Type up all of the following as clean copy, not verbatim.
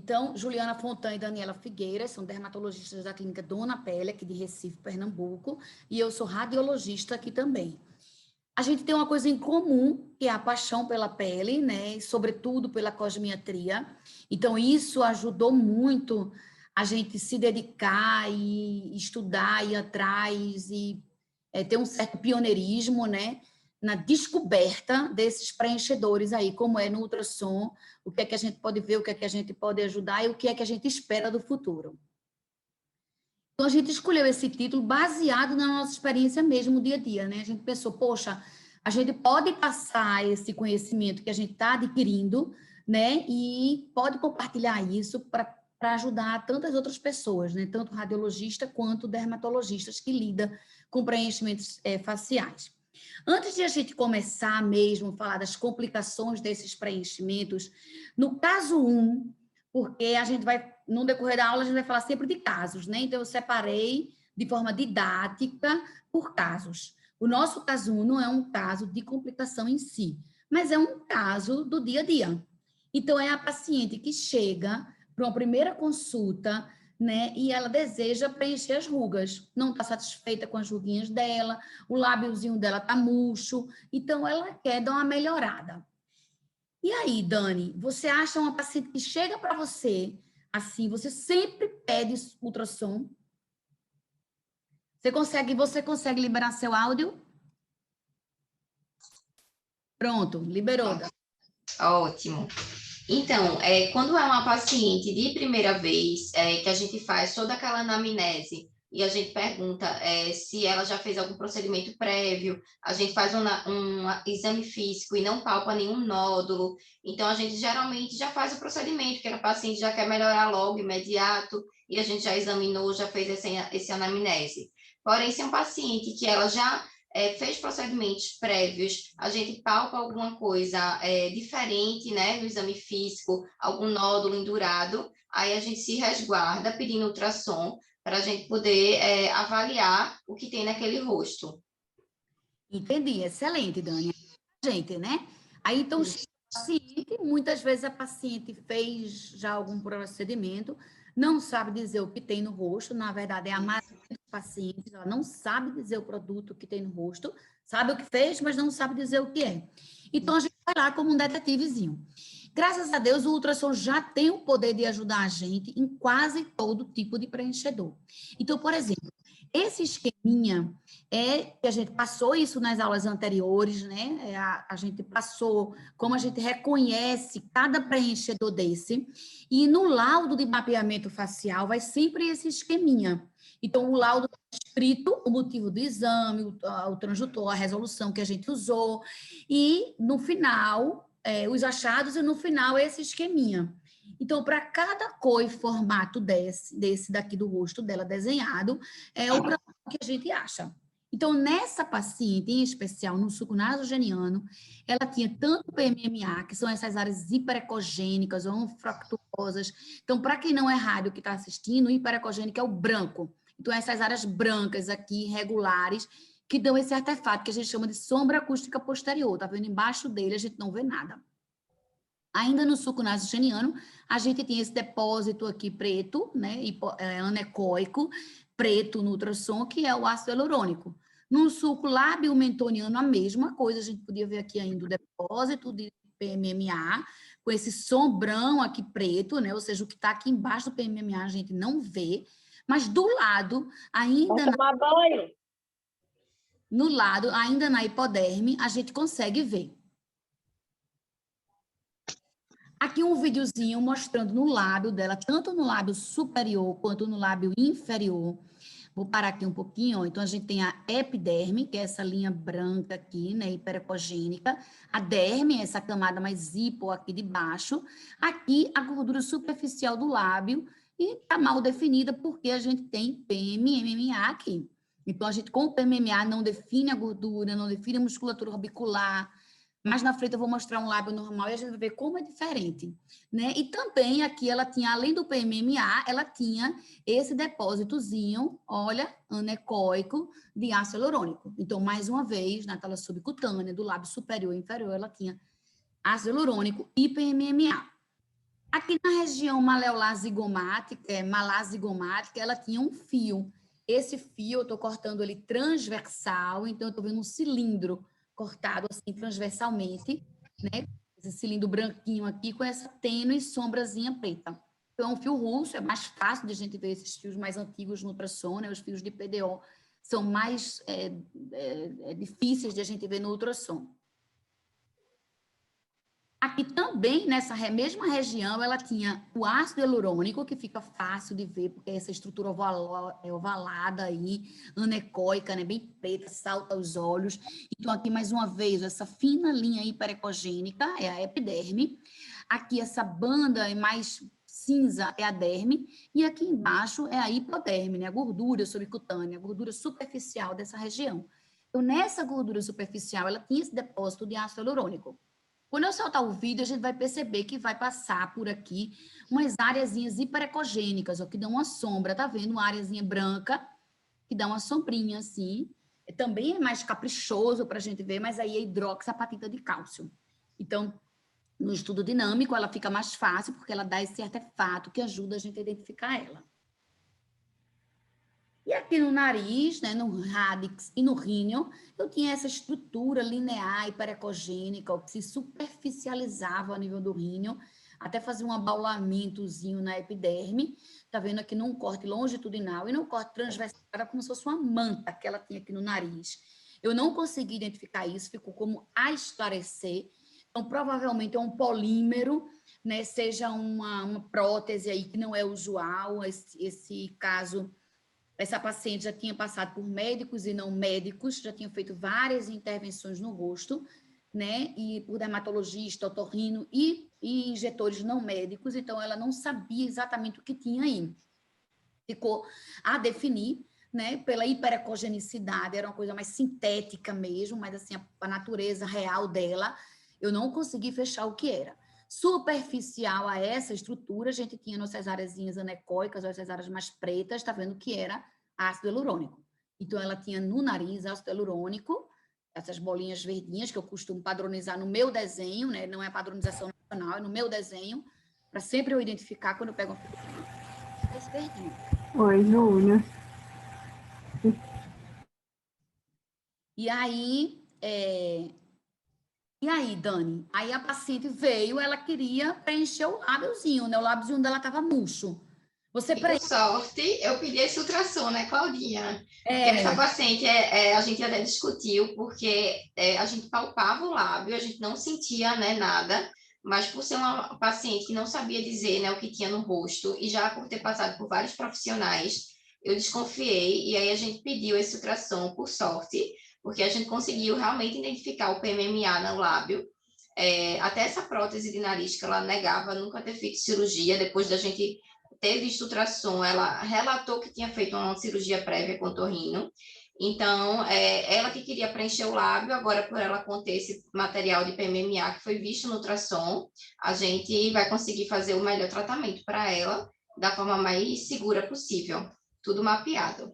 Então, Juliana Fontan e Daniela Figueiras são dermatologistas da clínica Dona Pele, aqui de Recife, Pernambuco, e eu sou radiologista aqui também. A gente tem uma coisa em comum, que é a paixão pela pele, né? E sobretudo pela cosmiatria. Então, isso ajudou muito a gente se dedicar e estudar, ir atrás e ter um certo pioneirismo, né? Na descoberta desses preenchedores aí, como é no ultrassom, o que é que a gente pode ver, o que é que a gente pode ajudar e o que é que a gente espera do futuro. Então, a gente escolheu esse título baseado na nossa experiência mesmo, dia a dia, né? A gente pensou, poxa, a gente pode passar esse conhecimento que a gente está adquirindo, né? E pode compartilhar isso para ajudar tantas outras pessoas, né? Tanto radiologista quanto dermatologistas que lidam com preenchimentos faciais. Antes de a gente começar mesmo a falar das complicações desses preenchimentos, no caso 1, porque a gente vai, no decorrer da aula, a gente vai falar sempre de casos, né? Então, eu separei de forma didática por casos. O nosso caso 1 não é um caso de complicação em si, mas é um caso do dia a dia. Então, é a paciente que chega para uma primeira consulta, né? E ela deseja preencher as rugas, não está satisfeita com as ruguinhas dela, o lábiozinho dela está murcho, então ela quer dar uma melhorada. E aí, Dani, você acha uma paciente que chega para você, assim, você sempre pede ultrassom? Você consegue liberar seu áudio? Pronto, liberou. Ótimo. Então, quando é uma paciente de primeira vez, que a gente faz toda aquela anamnese e a gente pergunta se ela já fez algum procedimento prévio, a gente faz um exame físico e não palpa nenhum nódulo, então a gente geralmente já faz o procedimento, que a paciente já quer melhorar logo, imediato, e a gente já examinou, já fez esse anamnese. Porém, se é um paciente que ela já fez procedimentos prévios, a gente palpa alguma coisa diferente, né, no exame físico, algum nódulo endurado, aí a gente se resguarda pedindo ultrassom para a gente poder avaliar o que tem naquele rosto. Entendi, excelente, Dani. Gente, né? Aí, então, paciente, muitas vezes a paciente fez já algum procedimento, não sabe dizer o que tem no rosto, na verdade é a maioria dos pacientes, ela não sabe dizer o produto que tem no rosto, sabe o que fez, mas não sabe dizer o que é. Então a gente vai lá como um detetivezinho. Graças a Deus o ultrassom já tem o poder de ajudar a gente em quase todo tipo de preenchedor. Então, por exemplo, esse esqueminha que a gente passou isso nas aulas anteriores, né? A gente passou como a gente reconhece cada preenchedor desse, e no laudo de mapeamento facial vai sempre esse esqueminha. Então, o laudo está escrito o motivo do exame, o transdutor, a resolução que a gente usou, e no final, os achados, e no final esse esqueminha. Então, para cada cor e formato desse daqui do rosto dela desenhado, é o que a gente acha. Então, nessa paciente, em especial, no suco nasogeniano, ela tinha tanto PMMA, que são essas áreas hiperecogênicas ou fracturosas. Então, para quem não é rádio que está assistindo, hiperecogênico é o branco. Então, essas áreas brancas aqui, regulares, que dão esse artefato que a gente chama de sombra acústica posterior. Tá vendo? Embaixo dele a gente não vê nada. Ainda no suco nasogeniano, a gente tem esse depósito aqui preto, né, anecoico, preto no ultrassom, que é o ácido hialurônico. No suco lábio-mentoniano, a mesma coisa, a gente podia ver aqui ainda o depósito de PMMA, com esse sombrão aqui preto, né, ou seja, o que está aqui embaixo do PMMA a gente não vê, mas do lado, ainda... Vamos tomar banho. No lado, ainda na hipoderme, a gente consegue ver. Aqui um videozinho mostrando no lábio dela, tanto no lábio superior quanto no lábio inferior. Vou parar aqui um pouquinho, ó. Então a gente tem a epiderme, que é essa linha branca aqui, né, hiperecogênica. A derme, essa camada mais hipo aqui de baixo. Aqui a gordura superficial do lábio, e tá mal definida porque a gente tem PMMA aqui. Então a gente com o PMMA não define a gordura, não define a musculatura orbicular. Mais na frente eu vou mostrar um lábio normal e a gente vai ver como é diferente, né? E também aqui ela tinha, além do PMMA, ela tinha esse depósitozinho, olha, anecoico de ácido hialurônico. Então, mais uma vez, na tela subcutânea do lábio superior e inferior, ela tinha ácido hialurônico e PMMA. Aqui na região malazigomática, ela tinha um fio. Esse fio, eu estou cortando ele transversal, então eu estou vendo um cilindro cortado assim transversalmente, né? Esse cilindro branquinho aqui com essa tênue sombrazinha preta. Então, é um fio russo, é mais fácil de a gente ver esses fios mais antigos no ultrassom, né? Os fios de PDO são mais difíceis de a gente ver no ultrassom. Aqui também, nessa mesma região, ela tinha o ácido hialurônico, que fica fácil de ver, porque é essa estrutura ovalada aí, anecoica, né, bem preta, salta aos olhos. Então, aqui, mais uma vez, essa fina linha hiperecogênica é a epiderme. Aqui, essa banda mais cinza é a derme. E aqui embaixo é a hipoderme, né, a gordura subcutânea, a gordura superficial dessa região. Então, nessa gordura superficial, ela tinha esse depósito de ácido hialurônico. Quando eu soltar o vídeo, a gente vai perceber que vai passar por aqui umas áreazinhas hiperecogênicas, ó, que dão uma sombra, tá vendo? Uma áreazinha branca, que dá uma sombrinha assim. Também é mais caprichoso para a gente ver, mas aí é hidroxapatita de cálcio. Então, no estudo dinâmico, ela fica mais fácil, porque ela dá esse artefato que ajuda a gente a identificar ela. E aqui no nariz, né, no radix e no ríneo, eu tinha essa estrutura linear hiperecogênica, que se superficializava ao nível do ríneo, até fazer um abaulamentozinho na epiderme. Tá vendo aqui num corte longitudinal e num corte transversal, era como se fosse uma manta que ela tinha aqui no nariz. Eu não consegui identificar isso, ficou como a esclarecer. Então, provavelmente é um polímero, né, seja uma prótese aí que não é usual, esse caso. Essa paciente já tinha passado por médicos e não médicos, já tinha feito várias intervenções no rosto, né? E por dermatologista, otorrino e injetores não médicos, então ela não sabia exatamente o que tinha aí. Ficou a definir, né? Pela hiperecogenicidade, era uma coisa mais sintética mesmo, mas assim, a natureza real dela, eu não consegui fechar o que era. Superficial a essa estrutura, a gente tinha nossas áreazinhas anecoicas, essas áreas mais pretas, tá vendo que era ácido hialurônico. Então, ela tinha no nariz ácido hialurônico, essas bolinhas verdinhas que eu costumo padronizar no meu desenho, né? Não é padronização nacional, é no meu desenho, para sempre eu identificar quando eu pego esse verdinho. Oi, Júlia. E aí, Dani, aí a paciente veio, ela queria preencher o lábiozinho, né? O lábiozinho dela estava murcho. Você E por sorte, eu pedi esse ultrassom, né, Claudinha? Porque É, essa paciente, a gente até discutiu, porque a gente palpava o lábio, a gente não sentia, né, nada, mas por ser uma paciente que não sabia dizer, né, o que tinha no rosto, e já por ter passado por vários profissionais, eu desconfiei, e aí a gente pediu esse ultrassom, por sorte, porque a gente conseguiu realmente identificar o PMMA no lábio. Até essa prótese de nariz que ela negava nunca ter feito cirurgia, depois da gente ter visto ultrassom, ela relatou que tinha feito uma cirurgia prévia com otorrino. Então, ela que queria preencher o lábio, agora por ela conter esse material de PMMA que foi visto no ultrassom, a gente vai conseguir fazer o melhor tratamento para ela, da forma mais segura possível. Tudo mapeado.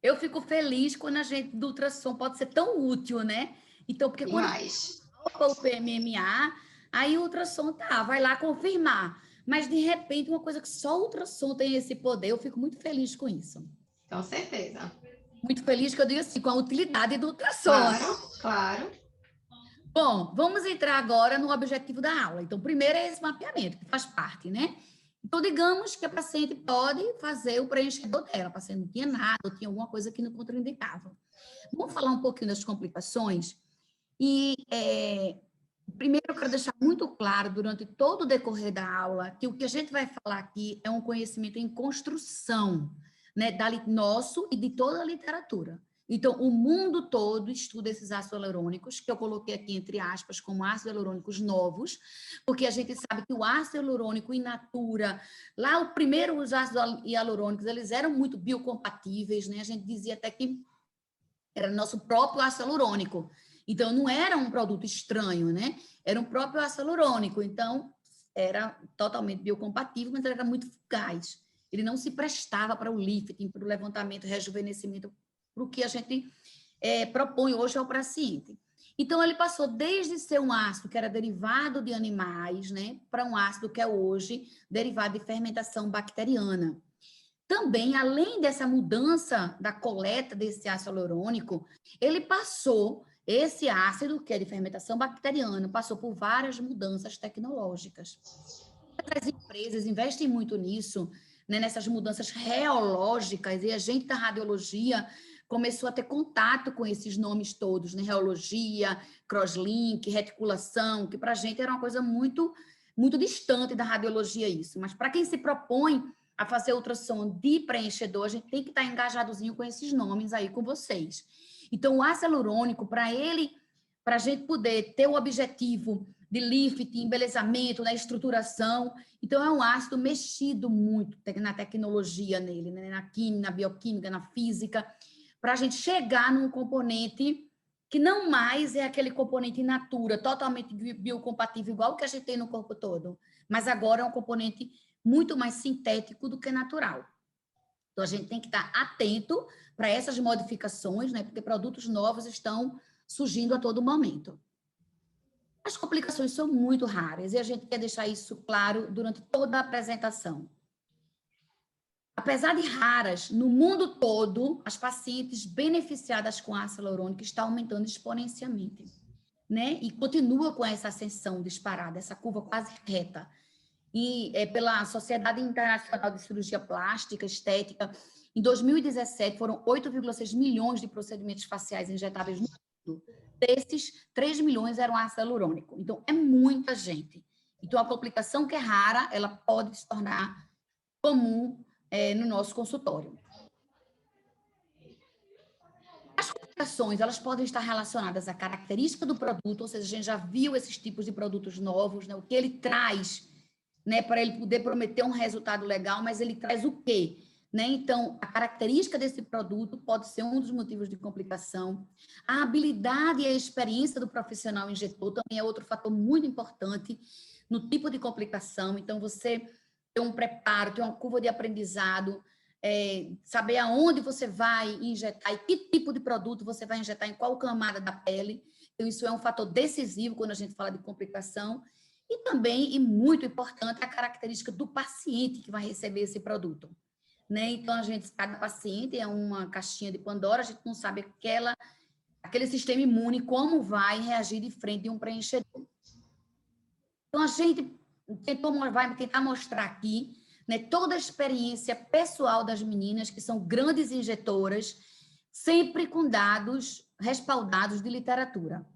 eu fico feliz quando a gente do ultrassom pode ser tão útil, né? Então, porque quando Demais. o PMMA, aí o ultrassom vai lá confirmar. Mas, de repente, uma coisa que só o ultrassom tem esse poder, eu fico muito feliz com isso. Com certeza. Muito feliz que eu digo assim, com a utilidade do ultrassom. Claro, claro. Bom, vamos entrar agora no objetivo da aula. Então, primeiro é esse mapeamento, que faz parte, né? Então, digamos que a paciente pode fazer o preenchedor dela, a paciente não tinha nada, ou tinha alguma coisa que não contraindicava. Vamos falar um pouquinho das complicações? E, primeiro, eu quero deixar muito claro, durante todo o decorrer da aula, que o que a gente vai falar aqui é um conhecimento em construção, né, nosso e de toda a literatura. Então, o mundo todo estuda esses ácidos hialurônicos, que eu coloquei aqui entre aspas como ácidos hialurônicos novos, porque a gente sabe que o ácido hialurônico in natura, lá o primeiro os ácidos hialurônicos, eles eram muito biocompatíveis, né? A gente dizia até que era nosso próprio ácido hialurônico. Então, não era um produto estranho, né? Era um próprio ácido hialurônico. Então, era totalmente biocompatível, mas era muito fugaz. Ele não se prestava para o lifting, para o levantamento, rejuvenescimento, para o que a gente propõe hoje ao paciente. Então, ele passou desde ser um ácido que era derivado de animais, né, para um ácido que é hoje derivado de fermentação bacteriana. Também, além dessa mudança da coleta desse ácido hialurônico, ele passou, esse ácido, que é de fermentação bacteriana, passou por várias mudanças tecnológicas. As empresas investem muito nisso, né, nessas mudanças reológicas, e a gente da radiologia começou a ter contato com esses nomes todos, né? Reologia, crosslink, reticulação, que para a gente era uma coisa muito, muito distante da radiologia isso. Mas para quem se propõe a fazer ultrassom de preenchedor, a gente tem que estar engajadozinho com esses nomes aí com vocês. Então, o ácido hialurônico, para a gente poder ter o objetivo de lifting, embelezamento, na estruturação, então é um ácido mexido muito na tecnologia nele, né? Na química, na bioquímica, na física, para a gente chegar num componente que não mais é aquele componente in natura, totalmente biocompatível, igual que a gente tem no corpo todo, mas agora é um componente muito mais sintético do que natural. Então, a gente tem que estar atento para essas modificações, né? Porque produtos novos estão surgindo a todo momento. As complicações são muito raras e a gente quer deixar isso claro durante toda a apresentação. Apesar de raras, no mundo todo, as pacientes beneficiadas com ácido hialurônico estão aumentando exponencialmente, né? E continua com essa ascensão disparada, essa curva quase reta. E pela Sociedade Internacional de Cirurgia Plástica Estética, em 2017 foram 8,6 milhões de procedimentos faciais injetáveis no mundo. Desses, 3 milhões eram ácido hialurônico. Então, é muita gente. Então, a complicação que é rara, ela pode se tornar comum no nosso consultório. As complicações, elas podem estar relacionadas à característica do produto, ou seja, a gente já viu esses tipos de produtos novos, né? O que ele traz, né, para ele poder prometer um resultado legal, mas ele traz o quê? Né? Então, a característica desse produto pode ser um dos motivos de complicação. A habilidade e a experiência do profissional injetor também é outro fator muito importante no tipo de complicação. Então, você ter um preparo, ter uma curva de aprendizado, saber aonde você vai injetar e que tipo de produto você vai injetar em qual camada da pele. Então, isso é um fator decisivo quando a gente fala de complicação. E também, e muito importante, a característica do paciente que vai receber esse produto. Né? Então, cada paciente é uma caixinha de Pandora, a gente não sabe aquele sistema imune, como vai reagir de frente a um preenchedor. Então, a gente vai tentar mostrar aqui, né, toda a experiência pessoal das meninas, que são grandes injetoras, sempre com dados respaldados de literatura.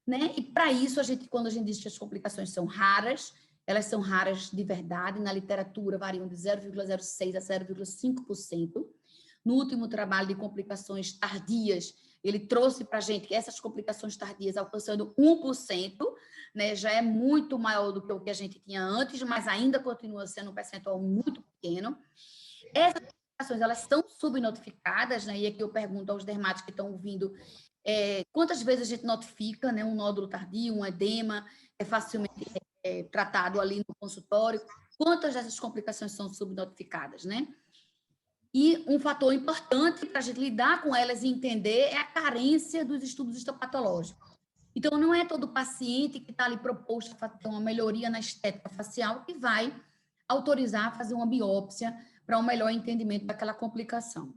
Né? E para isso, quando a gente diz que as complicações são raras, elas são raras de verdade, na literatura variam de 0,06% a 0,5%. No último trabalho de complicações tardias, ele trouxe para a gente que essas complicações tardias alcançando 1%, né, já é muito maior do que o que a gente tinha antes, mas ainda continua sendo um percentual muito pequeno. Essas complicações, elas são subnotificadas, né, e aqui eu pergunto aos dermatos que estão ouvindo, quantas vezes a gente notifica, né, um nódulo tardio, um edema, é facilmente tratado ali no consultório, quantas dessas complicações são subnotificadas, né? E um fator importante para a gente lidar com elas e entender é a carência dos estudos histopatológicos. Então, não é todo paciente que está ali proposto a ter uma melhoria na estética facial que vai autorizar a fazer uma biópsia para um melhor entendimento daquela complicação.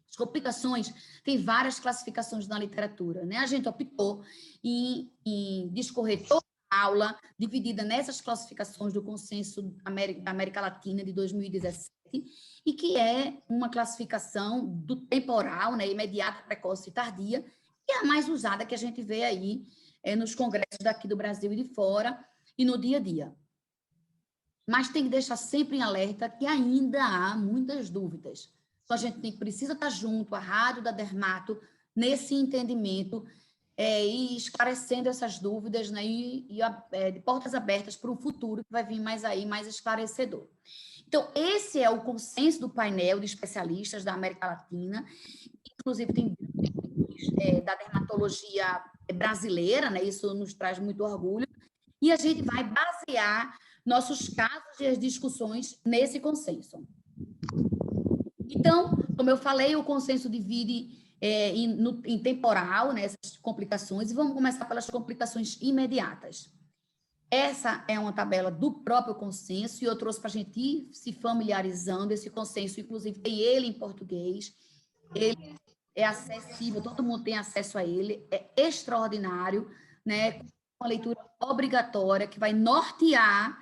As complicações têm várias classificações na literatura, né? A gente optou em discorrer toda a aula dividida nessas classificações do Consenso da América Latina de 2017, e que é uma classificação do temporal, né, imediata, precoce e tardia, que é a mais usada que a gente vê aí nos congressos daqui do Brasil e de fora, e no dia a dia. Mas tem que deixar sempre em alerta que ainda há muitas dúvidas. Então, a gente precisa estar junto, a rádio da Dermato, nesse entendimento, e esclarecendo essas dúvidas, né, de portas abertas para o futuro, que vai vir mais aí, mais esclarecedor. Então, esse é o consenso do painel de especialistas da América Latina, inclusive tem da dermatologia brasileira, né, isso nos traz muito orgulho, e a gente vai basear nossos casos e as discussões nesse consenso. Então, como eu falei, o consenso divide em temporal, né, essas complicações, e vamos começar pelas complicações imediatas. Essa é uma tabela do próprio consenso, e eu trouxe para a gente ir se familiarizando. Esse consenso, inclusive, tem ele em português, ele é acessível, todo mundo tem acesso a ele, é extraordinário, né? Uma leitura obrigatória que vai nortear,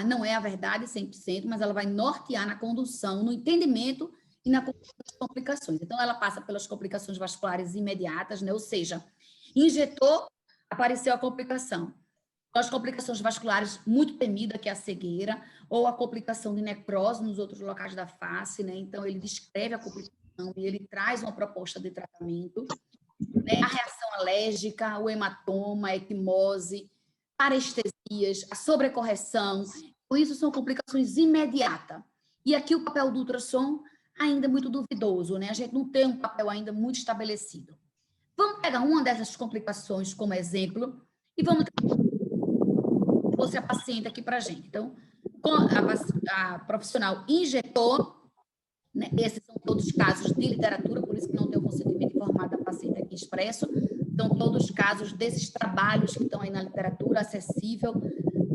não é a verdade 100%, mas ela vai nortear na condução, no entendimento e na condução das complicações. Então, ela passa pelas complicações vasculares imediatas, né? Ou seja, injetou, apareceu a complicação. As complicações vasculares muito temida, que é a cegueira, ou a complicação de necrose nos outros locais da face, né? Então, ele descreve a complicação e ele traz uma proposta de tratamento, né? A reação alérgica, o hematoma, a equimose, parestesias, a sobrecorreção. Então, isso são complicações imediatas. E aqui o papel do ultrassom ainda é muito duvidoso, né? A gente não tem um papel ainda muito estabelecido. Vamos pegar uma dessas complicações como exemplo e vamos trouxe a paciente aqui para a gente. Então, a profissional injetou, né, esses são todos casos de literatura, por isso que não tem o consentimento informado da paciente aqui expresso, são todos casos desses trabalhos que estão aí na literatura, acessível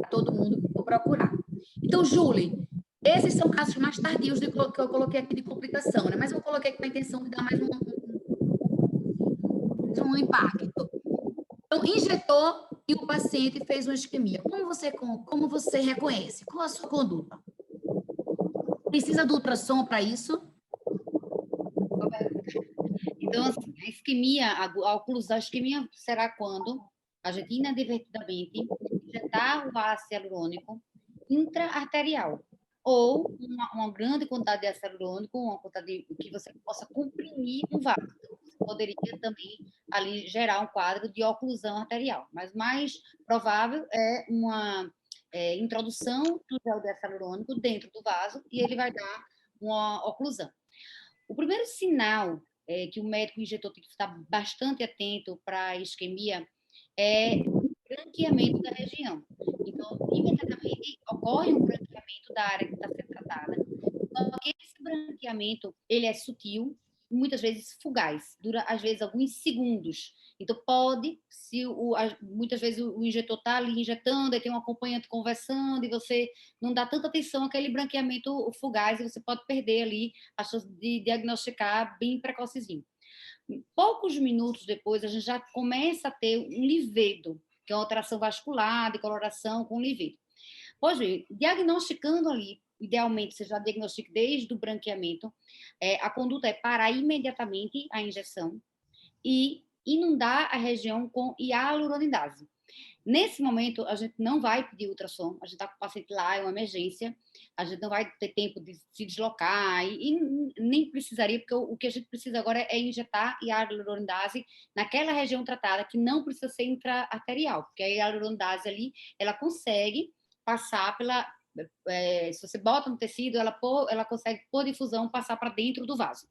a todo mundo que for procurar. Então, Julie, esses são casos mais tardios que eu coloquei aqui de complicação, né? Mas eu coloquei com a intenção de dar mais um impacto. Então, injetou e o paciente fez uma isquemia. Como você reconhece? Qual a sua conduta? Precisa do ultrassom para isso? Então, assim, a isquemia, a oclusão, a isquemia será quando a gente inadvertidamente injetar o ácido hialurônico intra-arterial ou uma grande quantidade de ácido hialurônico, uma quantidade que você possa comprimir um vaso. Poderia também ali gerar um quadro de oclusão arterial, mas mais provável é uma introdução do gel de ácido hialurônico dentro do vaso e ele vai dar uma oclusão. O primeiro sinal que o médico injetor tem que estar bastante atento para a isquemia é o branqueamento da região. Então, imediatamente ocorre um branqueamento da área que está sendo tratada. Só que esse branqueamento, ele é sutil, muitas vezes fugaz, dura às vezes alguns segundos. Então pode, muitas vezes o injetor está ali injetando, aí tem um acompanhante conversando e você não dá tanta atenção àquele branqueamento fugaz e você pode perder ali a chance de diagnosticar bem precocezinho. Poucos minutos depois a gente já começa a ter um livedo, que é uma alteração vascular, de coloração com livedo. Pois bem, diagnosticando ali, idealmente você já diagnostica desde o branqueamento, a conduta é parar imediatamente a injeção e inundar a região com hialuronidase. Nesse momento, a gente não vai pedir ultrassom, a gente está com o paciente lá, é uma emergência, a gente não vai ter tempo de se deslocar e nem precisaria, porque o que a gente precisa agora é injetar hialuronidase naquela região tratada que não precisa ser intra-arterial, porque a hialuronidase ali, ela consegue passar pela... se você bota no tecido, ela consegue, por difusão, passar para dentro do vaso.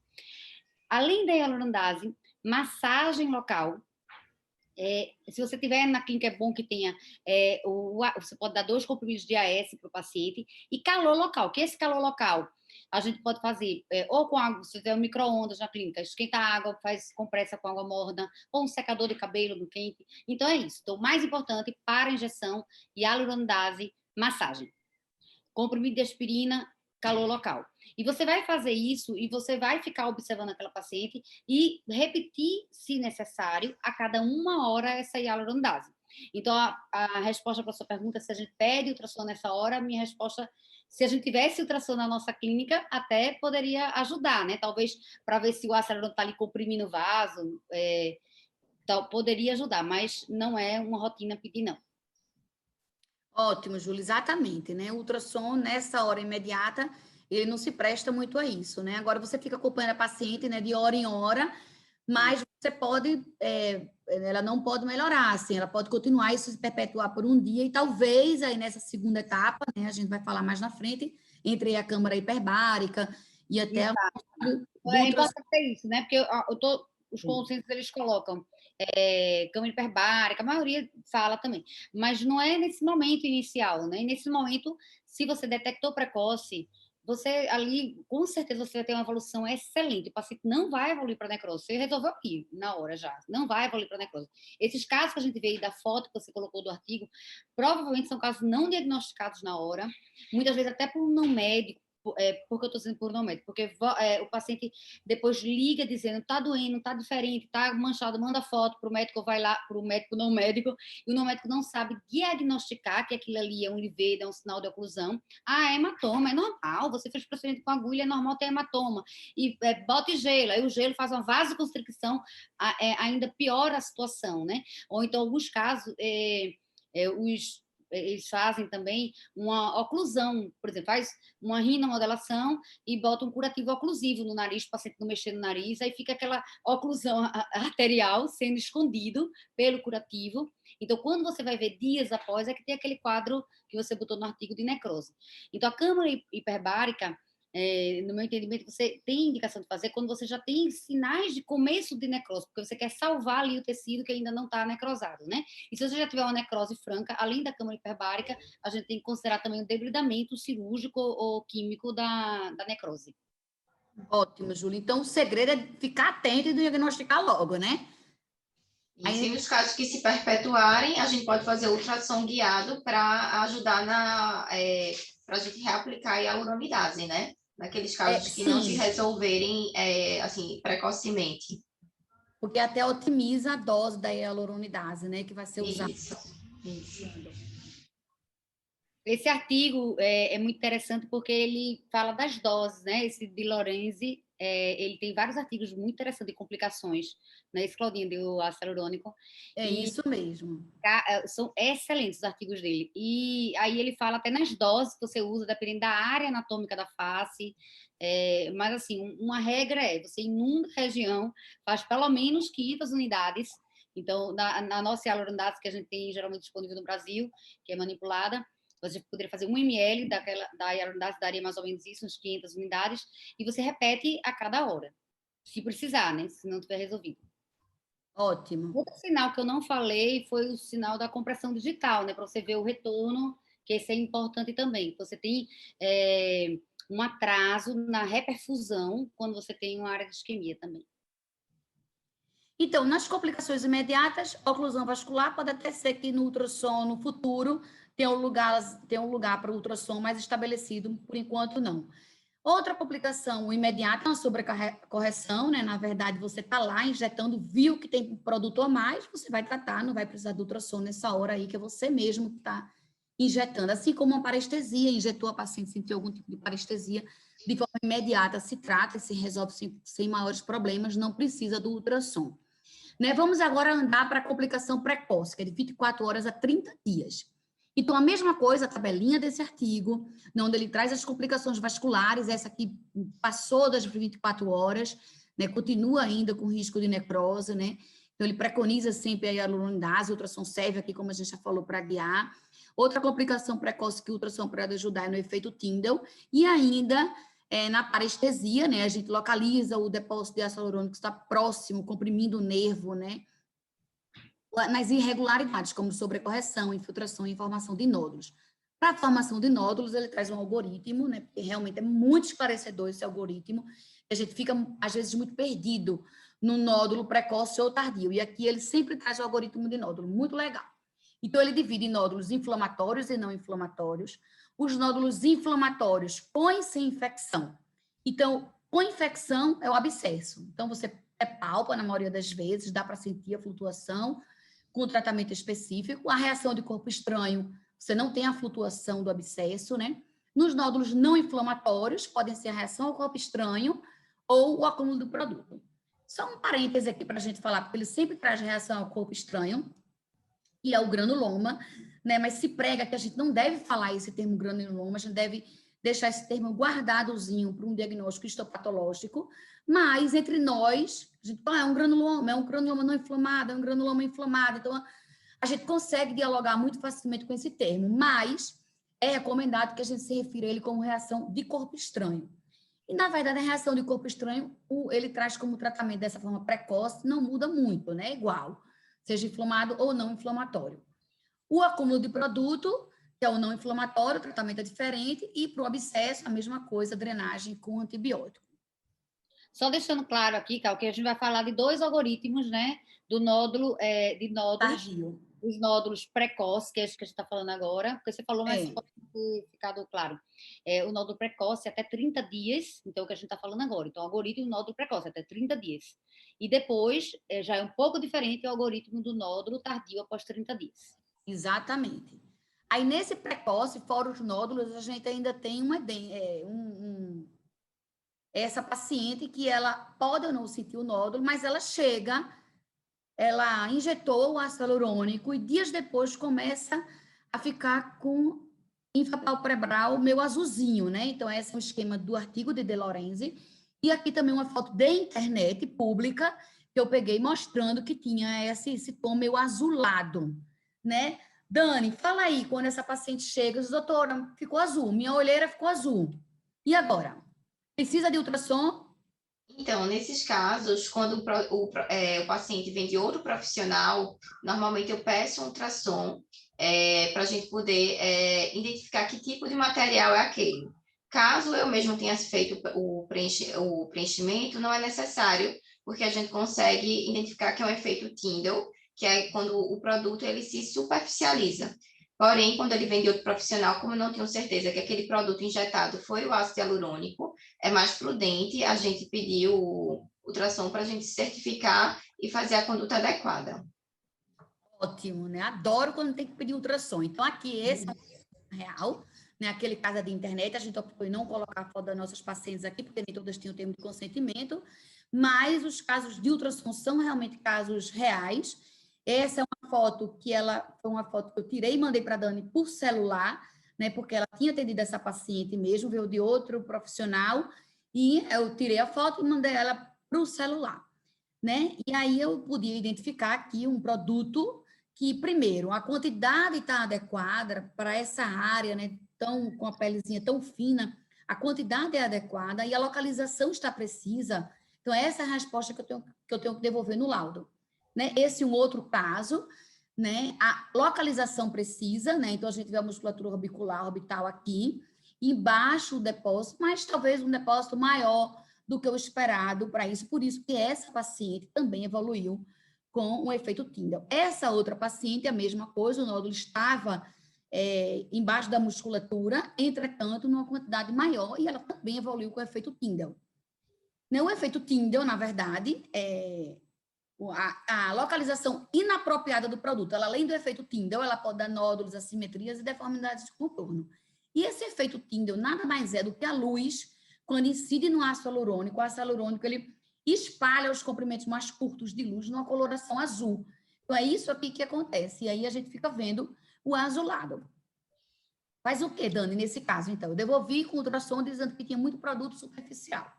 Além da hialuronidase, massagem local. Se você tiver na clínica, é bom que tenha, você pode dar 2 comprimidos de AS para o paciente, e calor local, que esse calor local a gente pode fazer ou com água, se tiver um micro-ondas na clínica, esquenta a água, faz compressa com água morna, ou um secador de cabelo no quente. Então é isso. Então, o mais importante para a injeção, hialuronidase, massagem. Comprimido de aspirina, calor local. E você vai fazer isso e você vai ficar observando aquela paciente e repetir, se necessário, a cada 1 hora essa hialuronidase. Então, a resposta para a sua pergunta, se a gente pede ultrassom nessa hora, a minha resposta, se a gente tivesse ultrassom na nossa clínica, até poderia ajudar, né? Talvez para ver se o ácido hialurônico está ali comprimindo o vaso, poderia ajudar, mas não é uma rotina pedir, não. Ótimo, Júlia, exatamente, né? O ultrassom, nessa hora imediata, ele não se presta muito a isso, né? Agora, você fica acompanhando a paciente, né, de hora em hora, mas você pode, ela não pode melhorar, assim, ela pode continuar isso se perpetuar por um dia, e talvez aí nessa segunda etapa, né, a gente vai falar mais na frente, entre a câmara hiperbárica e até... É importante ter isso, né? Porque os consensos, eles colocam câmara hiperbárica, a maioria fala também, mas não é nesse momento inicial, né? Nesse momento, se você detectou precoce, você ali, com certeza, você vai ter uma evolução excelente. O paciente não vai evoluir para necrose. Você resolveu aqui, na hora já. Não vai evoluir para necrose. Esses casos que a gente vê aí da foto que você colocou do artigo, provavelmente são casos não diagnosticados na hora, muitas vezes até por um não médico. Porque eu estou dizendo por não médico, porque o paciente depois liga dizendo tá doendo, tá diferente, tá manchado, manda foto para o médico, vai lá para o médico não médico, e o não médico não sabe diagnosticar que aquilo ali é um livedo, é um sinal de oclusão. Ah, é hematoma, é normal, você fez procedimento com agulha, é normal ter hematoma, e bota gelo, aí o gelo faz uma vasoconstricção, ainda piora a situação, né? Ou então, em alguns casos, eles fazem também uma oclusão, por exemplo, faz uma rinomodelação e bota um curativo oclusivo no nariz, para o paciente não mexer no nariz, aí fica aquela oclusão arterial sendo escondido pelo curativo. Então, quando você vai ver dias após, é que tem aquele quadro que você botou no artigo de necrose. Então, a câmara hiperbárica, no meu entendimento, você tem indicação de fazer quando você já tem sinais de começo de necrose, porque você quer salvar ali o tecido que ainda não está necrosado, né? E se você já tiver uma necrose franca, além da câmara hiperbárica, a gente tem que considerar também o debridamento cirúrgico ou químico da necrose. Ótimo, Júlia. Então, o segredo é ficar atento e diagnosticar logo, né? E se nos casos que se perpetuarem, a gente pode fazer ultrassom guiado para ajudar para a gente reaplicar a hialuronidase, né? Naqueles casos que não se resolverem assim, precocemente. Porque até otimiza a dose da hialuronidase, né? Que vai ser usada. Isso. Esse artigo é muito interessante porque ele fala das doses, né? Esse de Lorenzi, ele tem vários artigos muito interessantes de complicações, né? Esse Claudinho do ácido hialurônico. Isso mesmo. São excelentes os artigos dele. E aí ele fala até nas doses que você usa, dependendo da área anatômica da face. Mas, assim, uma regra você inunda a região, faz pelo menos 500 unidades. Então, na nossa hialuronidase, que a gente tem geralmente disponível no Brasil, que é manipulada, você poderia fazer 1 ml da hialuronidase, daria mais ou menos isso, uns 500 unidades, e você repete a cada hora, se precisar, né? Se não tiver resolvido. Ótimo. Outro sinal que eu não falei foi o sinal da compressão digital, né? Para você ver o retorno, que esse é importante também. Você tem um atraso na reperfusão quando você tem uma área de isquemia também. Então, nas complicações imediatas, a oclusão vascular pode até ser que no ultrassom, no futuro, tenha um lugar para o ultrassom mais estabelecido, por enquanto não. Outra complicação imediata é uma sobrecorreção, né? Na verdade, você está lá injetando, viu que tem produto a mais, você vai tratar, não vai precisar do ultrassom nessa hora aí, que é você mesmo que está injetando. Assim como uma parestesia, injetou a paciente, sentiu algum tipo de parestesia, de forma imediata se trata e se resolve sem maiores problemas, não precisa do ultrassom. Né? Vamos agora andar para a complicação precoce, que é de 24 horas a 30 dias. Então, a mesma coisa, a tabelinha desse artigo, onde ele traz as complicações vasculares, essa aqui passou das 24 horas, né, continua ainda com risco de necrose, né? Então, ele preconiza sempre a hialuronidase, o ultrassom serve aqui, como a gente já falou, para guiar. Outra complicação precoce que o ultrassom pode ajudar é no efeito Tyndall, e ainda na parestesia, né? A gente localiza o depósito de ácido hialurônico que está próximo, comprimindo o nervo, né? Nas irregularidades, como sobrecorreção, infiltração e formação de nódulos. Para a formação de nódulos, ele traz um algoritmo, né? Porque realmente é muito esclarecedor esse algoritmo, a gente fica, às vezes, muito perdido no nódulo precoce ou tardio, e aqui ele sempre traz o algoritmo de nódulo, muito legal. Então, ele divide em nódulos inflamatórios e não inflamatórios. Os nódulos inflamatórios com e sem infecção. Então, com infecção é o abscesso. Então, você palpa na maioria das vezes, dá para sentir a flutuação, com tratamento específico. A reação de corpo estranho, você não tem a flutuação do abscesso, né? Nos nódulos não inflamatórios, podem ser a reação ao corpo estranho ou o acúmulo do produto. Só um parêntese aqui para a gente falar, porque ele sempre traz reação ao corpo estranho, e é o granuloma, né? Mas se prega que a gente não deve falar esse termo granuloma, a gente deve deixar esse termo guardadozinho para um diagnóstico histopatológico, mas entre nós, a gente fala, é um granuloma não inflamado, é um granuloma inflamado, então a gente consegue dialogar muito facilmente com esse termo, mas é recomendado que a gente se refira a ele como reação de corpo estranho. E, na verdade, a reação de corpo estranho, ele traz como tratamento dessa forma precoce, não muda muito, né? Igual, seja inflamado ou não inflamatório. O acúmulo de produto que é o não inflamatório, o tratamento é diferente, e para o abscesso, a mesma coisa, drenagem com antibiótico. Só deixando claro aqui, Cal, que a gente vai falar de 2 algoritmos, né? Do nódulo, de nódulos, Tardio. os nódulos precoces, que é isso que a gente está falando agora, porque você falou, mas É. pode ter ficado claro. O nódulo precoce até 30 dias, então é o que a gente está falando agora. Então, o algoritmo do nódulo precoce até 30 dias. E depois, já é um pouco diferente o algoritmo do nódulo tardio após 30 dias. Exatamente. Aí, nesse precoce, fora os nódulos, a gente ainda tem essa paciente que ela pode ou não sentir o nódulo, mas ela chega, ela injetou o ácido hialurônico e dias depois começa a ficar com infrapalpebral meio azulzinho, né? Então, esse é o esquema do artigo de De Lorenzi. E aqui também uma foto de internet pública que eu peguei mostrando que tinha esse tom meio azulado, né? Dani, fala aí, quando essa paciente chega, diz, doutora, ficou azul, minha olheira ficou azul. E agora? Precisa de ultrassom? Então, nesses casos, quando o paciente vem de outro profissional, normalmente eu peço um ultrassom para a gente poder identificar que tipo de material é aquele. Caso eu mesmo tenha feito o preenchimento, não é necessário, porque a gente consegue identificar que é um efeito Tyndall, que é quando o produto ele se superficializa. Porém, quando ele vem de outro profissional, como eu não tenho certeza que aquele produto injetado foi o ácido hialurônico, é mais prudente a gente pedir o ultrassom para a gente certificar e fazer a conduta adequada. Ótimo, né? Adoro quando tem que pedir ultrassom. Então, aqui, esse é o real, né? Aquele caso de internet, a gente optou em não colocar a foto das nossas pacientes aqui, porque nem todas tinham termo de consentimento, mas os casos de ultrassom são realmente casos reais. Essa é uma foto que foi uma foto que eu tirei e mandei para a Dani por celular, né? Porque ela tinha atendido essa paciente mesmo, veio de outro profissional, e eu tirei a foto e mandei ela para o celular, né? E aí eu podia identificar aqui um produto que, primeiro, a quantidade está adequada para essa área, né? Tão, com a pelezinha tão fina, a quantidade é adequada e a localização está precisa. Então, essa é a resposta que eu tenho que devolver no laudo, né? Esse é um outro caso, né? A localização precisa, né? Então, a gente vê a musculatura orbicular, orbital aqui, embaixo o depósito, mas talvez um depósito maior do que o esperado para isso. Por isso que essa paciente também evoluiu com o efeito Tyndall. Essa outra paciente, a mesma coisa, o nódulo estava embaixo da musculatura, entretanto, numa quantidade maior, e ela também evoluiu com o efeito Tyndall. O efeito Tyndall, na verdade, a localização inapropriada do produto, ela, além do efeito Tyndall, ela pode dar nódulos, assimetrias e deformidades de contorno. E esse efeito Tyndall nada mais é do que a luz, quando incide no ácido hialurônico, o ácido hialurônico ele espalha os comprimentos mais curtos de luz numa coloração azul. Então, é isso aqui que acontece. E aí a gente fica vendo o azulado. Faz o quê, Dani, nesse caso, então? Eu devolvi com ultrassom dizendo que tinha muito produto superficial.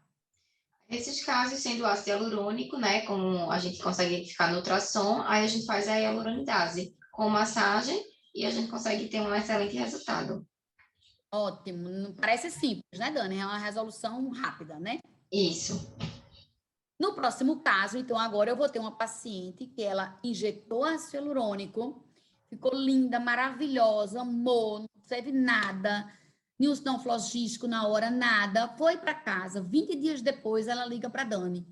Nesses casos, sendo ácido hialurônico, né, como a gente consegue identificar no ultrassom, aí a gente faz a hialuronidase com massagem e a gente consegue ter um excelente resultado. Ótimo. Não parece simples, né, Dani? É uma resolução rápida, né? Isso. No próximo caso, então, agora eu vou ter uma paciente que ela injetou ácido hialurônico, ficou linda, maravilhosa, amor, não teve nada, nenhum sinal flogístico na hora, nada, foi para casa. 20 dias depois, ela liga para Dani.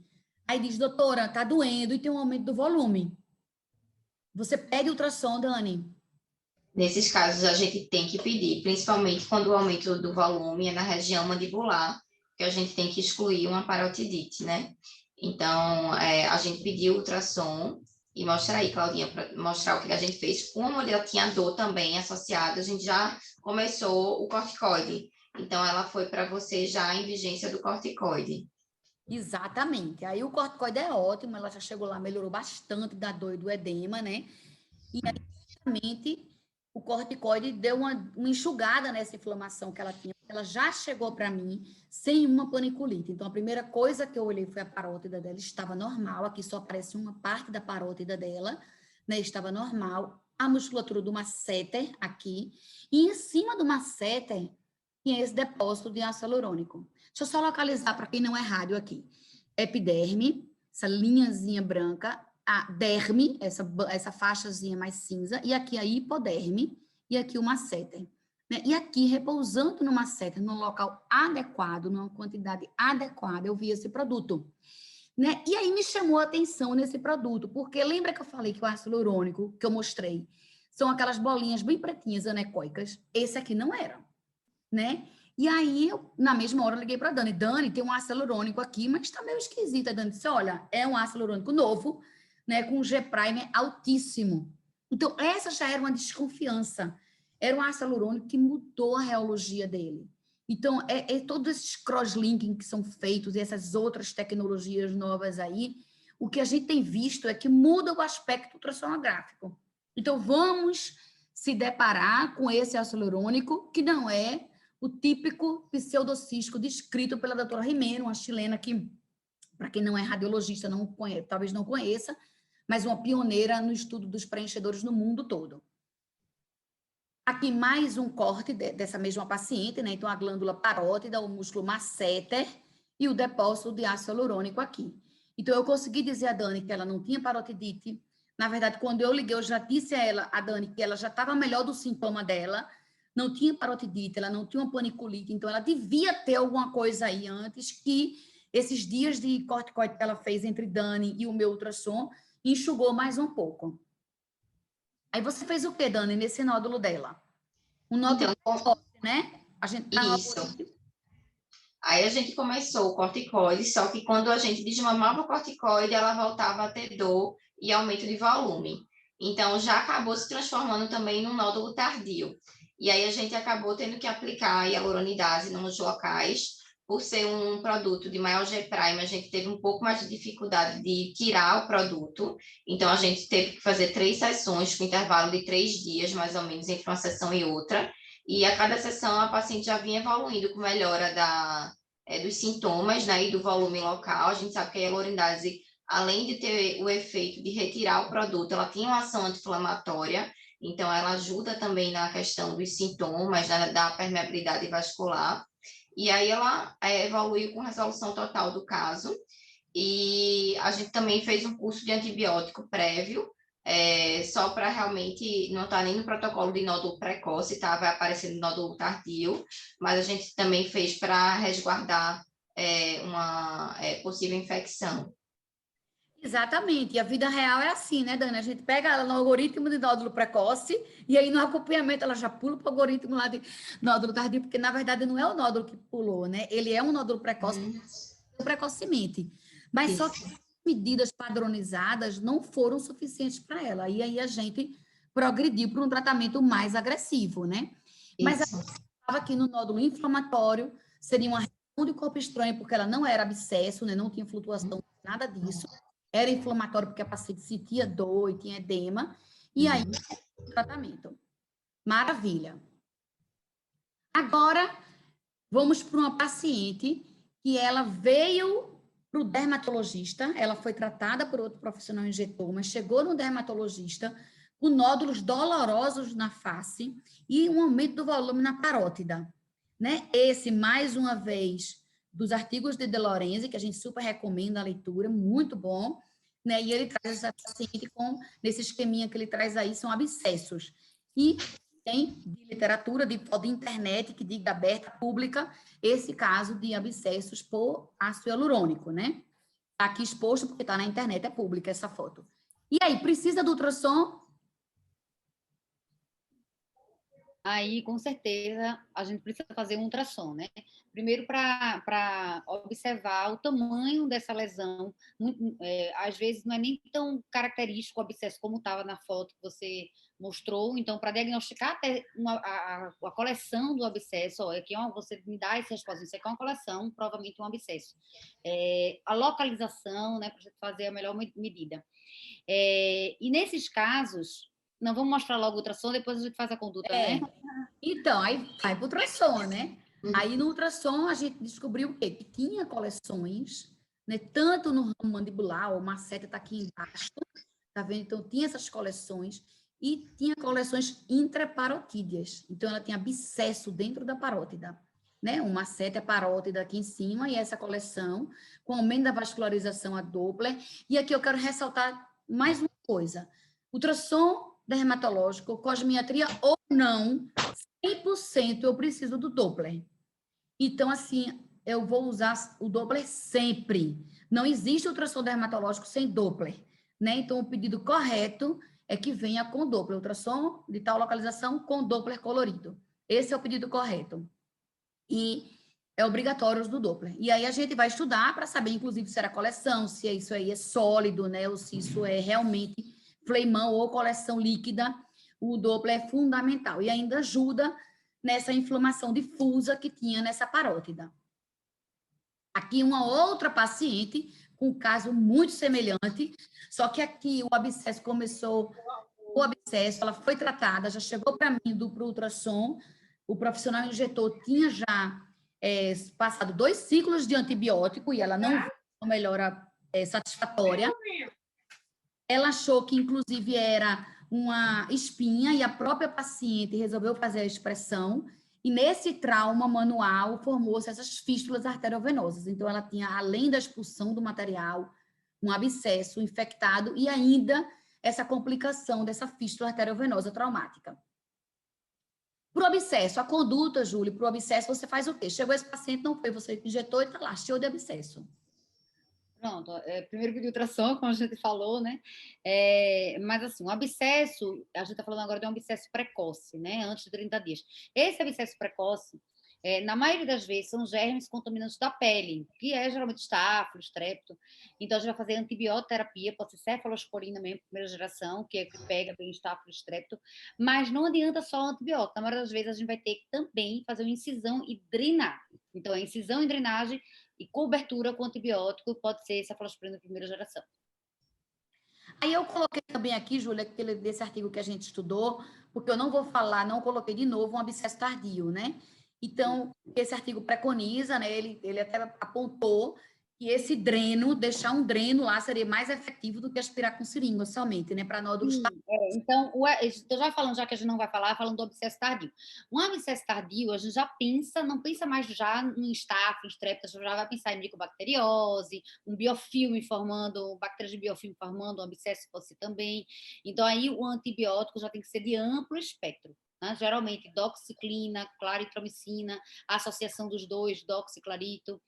Aí diz, doutora, tá doendo e tem um aumento do volume. Você pede ultrassom, Dani? Nesses casos, a gente tem que pedir, principalmente quando o aumento do volume é na região mandibular, que a gente tem que excluir uma parotidite, né? Então, a gente pediu ultrassom e mostra aí, Claudinha, para mostrar o que a gente fez. Como ela tinha dor também associada, a gente já começou o corticoide. Então, ela foi para você já em vigência do corticoide. Exatamente. Aí o corticoide é ótimo, ela já chegou lá, melhorou bastante da dor e do edema, né? E aí, justamente, o corticoide deu uma enxugada nessa inflamação que ela tinha. Ela já chegou para mim sem uma paniculite. Então, a primeira coisa que eu olhei foi a parótida dela, estava normal. Aqui só aparece uma parte da parótida dela, né? Estava normal. A musculatura do masseter aqui. E em cima do masseter tinha esse depósito de ácido hialurônico. Deixa eu só localizar para quem não é rádio aqui. Epiderme, essa linhazinha branca, a derme, essa faixazinha mais cinza, e aqui a hipoderme, e aqui o masseter. né? E aqui, repousando numa seta, num local adequado, numa quantidade adequada, eu vi esse produto. Né? E aí me chamou a atenção nesse produto, porque lembra que eu falei que o ácido hialurônico que eu mostrei são aquelas bolinhas bem pretinhas, anecoicas? Esse aqui não era, né? E aí, na mesma hora, eu liguei para a Dani. Dani, tem um ácido hialurônico aqui, mas está meio esquisito. A Dani disse, olha, é um ácido hialurônico novo, né, com um G-Primer altíssimo. Então, essa já era uma desconfiança. Era um ácido hialurônico que mudou a reologia dele. Então, todos esses cross-linking que são feitos e essas outras tecnologias novas aí, o que a gente tem visto é que muda o aspecto ultrassonográfico. Então, vamos se deparar com esse ácido hialurônico, que não é o típico pseudocístico descrito pela doutora Rimeno, uma chilena que, para quem não é radiologista, não conhece, talvez não conheça, mas uma pioneira no estudo dos preenchedores no mundo todo. Aqui mais um corte dessa mesma paciente, né? Então, a glândula parótida, o músculo masseter e o depósito de ácido hialurônico aqui. Então, eu consegui dizer a Dani que ela não tinha parotidite. Na verdade, quando eu liguei, eu já disse a ela, a Dani, que ela já estava melhor do sintoma dela, não tinha parotidite, ela não tinha uma paniculite, então ela devia ter alguma coisa aí antes que esses dias de corticoide que ela fez entre Dani e o meu ultrassom enxugou mais um pouco. Aí você fez o quê, Dani, nesse nódulo dela? Um nódulo forte, né? A gente tá Isso. Aí a gente começou o corticoide, só que quando a gente desmamava o corticoide, ela voltava a ter dor e aumento de volume. Então, já acabou se transformando também num nódulo tardio. E aí a gente acabou tendo que aplicar a hialuronidase nos locais, por ser um produto de maior G-Prime, a gente teve um pouco mais de dificuldade de tirar o produto. Então, a gente teve que fazer 3 sessões com intervalo de 3 dias, mais ou menos, entre uma sessão e outra. E a cada sessão a paciente já vinha evoluindo com melhora dos sintomas, né, e do volume local. A gente sabe que a hialuronidase, além de ter o efeito de retirar o produto, ela tem uma ação anti-inflamatória, então ela ajuda também na questão dos sintomas, da permeabilidade vascular. E aí ela evoluiu com resolução total do caso. E a gente também fez um curso de antibiótico prévio, só para realmente não estar nem no protocolo de nódulo precoce, tá? Vai aparecendo nódulo tardio, mas a gente também fez para resguardar uma possível infecção. Exatamente, e a vida real é assim, né, Dani? A gente pega ela no algoritmo de nódulo precoce e aí no acompanhamento ela já pula para o algoritmo lá de nódulo tardio, porque na verdade não é o nódulo que pulou, né? Ele é um nódulo precoce precocemente. Mas só que as medidas padronizadas não foram suficientes para ela. E aí a gente progrediu para um tratamento mais agressivo, né? Mas ela estava aqui no nódulo inflamatório, seria uma reação de corpo estranho, porque ela não era abscesso, né? Não tinha flutuação, nada disso. Era inflamatório porque a paciente sentia dor e tinha edema. E aí, o tratamento. Maravilha. Agora, vamos para uma paciente que ela veio para o dermatologista, ela foi tratada por outro profissional injetor, mas chegou no dermatologista com nódulos dolorosos na face e um aumento do volume na parótida. Né? Esse, mais uma vez, dos artigos de De Lorenzi, que a gente super recomenda a leitura, muito bom, né? E ele traz essa paciente nesse esqueminha que ele traz aí, são abscessos. E tem de literatura, de internet, que diga aberta, pública, esse caso de abscessos por ácido hialurônico, né? Está aqui exposto porque está na internet, é pública essa foto. E aí, precisa do ultrassom? Aí, com certeza, a gente precisa fazer um ultrassom, né? Primeiro, para observar o tamanho dessa lesão. Às vezes, não é nem tão característico o abscesso como estava na foto que você mostrou. Então, para diagnosticar até a coleção do abscesso, você me dá essa resposta, isso aqui é uma coleção, provavelmente um abscesso. A localização, né, para a gente fazer a melhor medida. E nesses casos, não, vamos mostrar logo o ultrassom, depois a gente faz a conduta, né? Então, aí vai para o ultrassom, né? Aí no ultrassom a gente descobriu o quê? Que tinha coleções, né? Tanto no ramo mandibular, o masseter está aqui embaixo, tá vendo? Então tinha essas coleções e tinha coleções intraparotídeas. Então ela tinha abscesso dentro da parótida, né? Uma masseter parótida aqui em cima e essa coleção com aumento da vascularização a Doppler. E aqui eu quero ressaltar mais uma coisa. Ultrassom dermatológico, cosmiatria ou não, 100% eu preciso do Doppler. Então, assim, eu vou usar o Doppler sempre. Não existe ultrassom dermatológico sem Doppler, né? Então, o pedido correto é que venha com Doppler, ultrassom de tal localização com Doppler colorido. Esse é o pedido correto. E é obrigatório do Doppler. E aí a gente vai estudar para saber, inclusive, se era coleção, se isso aí é sólido, né? Ou se isso é realmente fleimão ou coleção líquida. O Doppler é fundamental e ainda ajuda nessa inflamação difusa que tinha nessa parótida. Aqui uma outra paciente com um caso muito semelhante, só que aqui o abscesso começou, o abscesso, ela foi tratada, já chegou para mim pro ultrassom, o profissional injetor tinha já passado 2 ciclos de antibiótico e ela não viu uma melhora satisfatória. Ela achou que, inclusive, era uma espinha e a própria paciente resolveu fazer a expressão. E nesse trauma manual formou-se essas fístulas arteriovenosas. Então, ela tinha, além da expulsão do material, um abscesso infectado e ainda essa complicação dessa fístula arteriovenosa traumática. Para o abscesso, a conduta, Júlia, para o abscesso você faz o quê? Chegou esse paciente, não foi você que injetou e está lá, cheio de abscesso. Pronto, primeiro pedir ultrassom, como a gente falou, né? Mas assim, um abscesso, a gente está falando agora de um abscesso precoce, né? Antes de 30 dias. Esse abscesso precoce, na maioria das vezes, são germes contaminantes da pele, que é geralmente estáfilo, estrepto. Então, a gente vai fazer antibioterapia, pode ser cefalosporina mesmo, primeira geração, que é que pega bem estáfilo, estrepto, mas não adianta só o antibiótico. Na maioria das vezes, a gente vai ter que também fazer uma incisão e drenar. Então, a incisão e drenagem e cobertura com antibiótico pode ser cefalosporina de primeira geração. Aí eu coloquei também aqui, Júlia, desse artigo que a gente estudou, porque eu não vou falar, não coloquei de novo um abscesso tardio, né? Então, esse artigo preconiza, né? Ele até apontou que esse dreno, deixar um dreno lá, seria mais efetivo do que aspirar com seringa somente, né? Para nódulos tardios. Então, estou já falando, já que a gente não vai falar, falando do abscesso tardio. Um abscesso tardio, a gente já pensa, não pensa mais já em estáfilo, estrepto, já vai pensar em micobacteriose, um biofilme formando, bactérias de biofilme formando um abscesso pode ser também. Então, aí o antibiótico já tem que ser de amplo espectro. Né? Geralmente, doxiciclina, claritromicina, a associação dos dois, doxiclarito,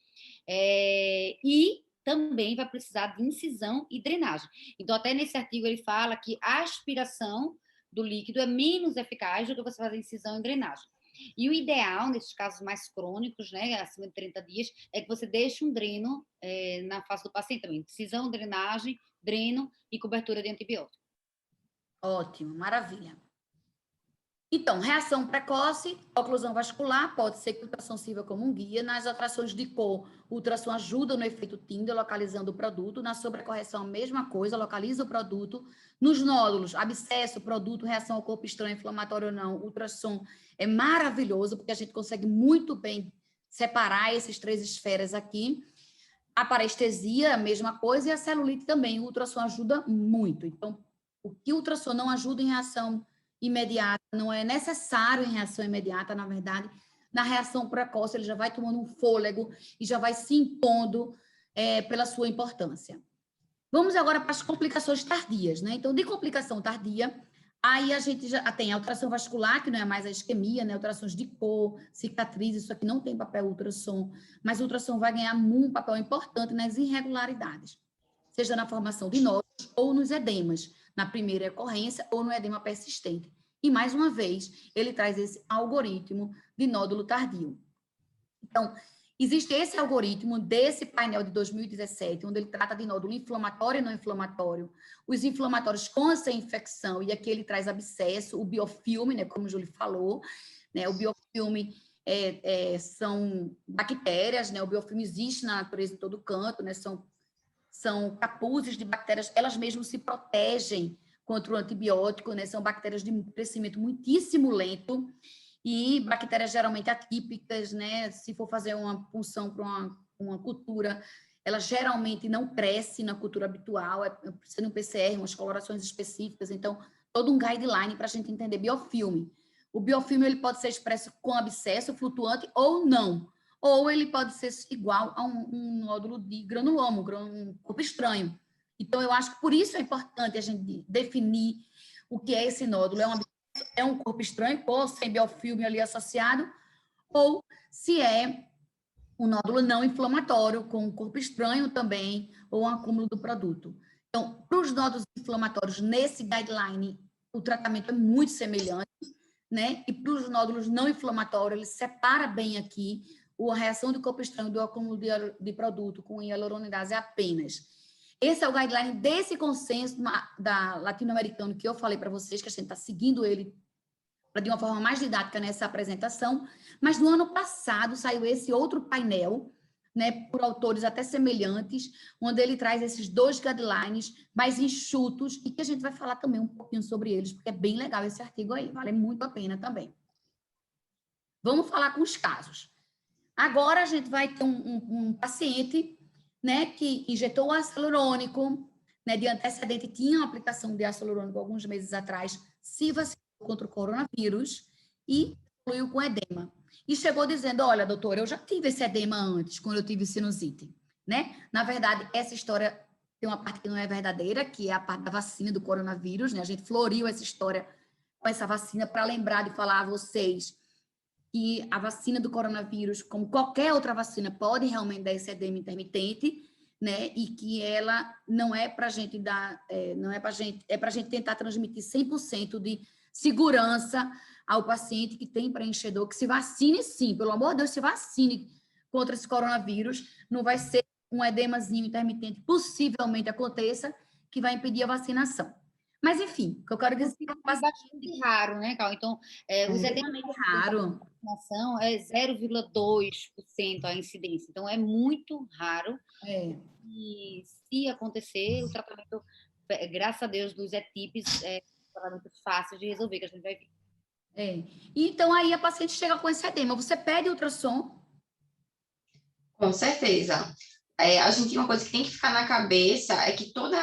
e também vai precisar de incisão e drenagem. Então, até nesse artigo ele fala que a aspiração do líquido é menos eficaz do que você fazer incisão e drenagem. E o ideal, nesses casos mais crônicos, né, acima de 30 dias, é que você deixe um dreno na face do paciente também. Incisão, drenagem, dreno e cobertura de antibiótico. Ótimo, maravilha. Então, reação precoce, oclusão vascular, pode ser que o ultrassom sirva como um guia. Nas atrações de cor, o ultrassom ajuda no efeito Tinder, localizando o produto. Na sobrecorreção, a mesma coisa, localiza o produto. Nos nódulos, abscesso, produto, reação ao corpo estranho, inflamatório ou não, o ultrassom é maravilhoso, porque a gente consegue muito bem separar essas 3 esferas aqui. A parestesia, a mesma coisa, e a celulite também. O ultrassom ajuda muito. Então, o que o ultrassom não ajuda em reação imediata, não é necessário em reação imediata, na verdade, na reação precoce ele já vai tomando um fôlego e já vai se impondo pela sua importância. Vamos agora para as complicações tardias, né? Então, de complicação tardia, aí a gente já tem a ultrassom vascular, que não é mais a isquemia, né? Ultrassons de cor, cicatriz, isso aqui não tem papel ultrassom, mas o ultrassom vai ganhar um papel importante nas irregularidades, seja na formação de nódulos ou nos edemas, na primeira ocorrência ou no edema persistente. E, mais uma vez, ele traz esse algoritmo de nódulo tardio. Então, existe esse algoritmo desse painel de 2017, onde ele trata de nódulo inflamatório e não inflamatório, os inflamatórios com essa infecção, e aqui ele traz abscesso, o biofilme, né, como o Júlio falou, né, o biofilme são bactérias, né, o biofilme existe na natureza em todo canto, né, são capuzes de bactérias, elas mesmas se protegem contra o antibiótico, né? São bactérias de crescimento muitíssimo lento e bactérias geralmente atípicas, né? Se for fazer uma punção para uma cultura, ela geralmente não cresce na cultura habitual, precisa de um PCR, umas colorações específicas, então, todo um guideline para a gente entender biofilme. O biofilme ele pode ser expresso com abscesso flutuante ou não, ou ele pode ser igual a um nódulo de granuloma, um corpo estranho. Então, eu acho que por isso é importante a gente definir o que é esse nódulo. É um abscesso é um corpo estranho, ou sem biofilme ali associado, ou se é um nódulo não inflamatório, com um corpo estranho também, ou um acúmulo do produto. Então, para os nódulos inflamatórios, nesse guideline, o tratamento é muito semelhante, né? E para os nódulos não inflamatórios, ele separa bem aqui a reação do corpo estranho do acúmulo de produto com hialuronidase apenas. Esse é o guideline desse consenso da latino-americano que eu falei para vocês, que a gente está seguindo ele de uma forma mais didática nessa apresentação, mas no ano passado saiu esse outro painel, né, por autores até semelhantes, onde ele traz esses 2 guidelines mais enxutos e que a gente vai falar também um pouquinho sobre eles, porque é bem legal esse artigo aí, vale muito a pena também. Vamos falar com os casos. Agora a gente vai ter um paciente, né, que injetou o ácido hialurônico, né, de antecedente tinha uma aplicação de ácido hialurônico alguns meses atrás, se vacinou contra o coronavírus e evoluiu com edema. E chegou dizendo, olha, doutora, eu já tive esse edema antes, quando eu tive sinusite, né? Na verdade, essa história tem uma parte que não é verdadeira, que é a parte da vacina do coronavírus, né? A gente floriu essa história com essa vacina para lembrar de falar a vocês que a vacina do coronavírus, como qualquer outra vacina, pode realmente dar esse edema intermitente, né? E que ela não é para a gente dar, não é para gente, é para a gente tentar transmitir 100% de segurança ao paciente que tem preenchedor, que se vacine sim, pelo amor de Deus, se vacine contra esse coronavírus, não vai ser um edemazinho intermitente, possivelmente aconteça, que vai impedir a vacinação. Mas, enfim, o que eu quero dizer é bastante raro, né, Cal? Então, os edemas raro. vacinação é 0,2% a incidência. Então, é muito raro. E se acontecer, o tratamento, graças a Deus, dos ETIPs é um tratamento fácil de resolver, que a gente vai ver. Então, aí a paciente chega com esse edema. Você pede ultrassom? Com certeza. A gente, uma coisa que tem que ficar na cabeça é que toda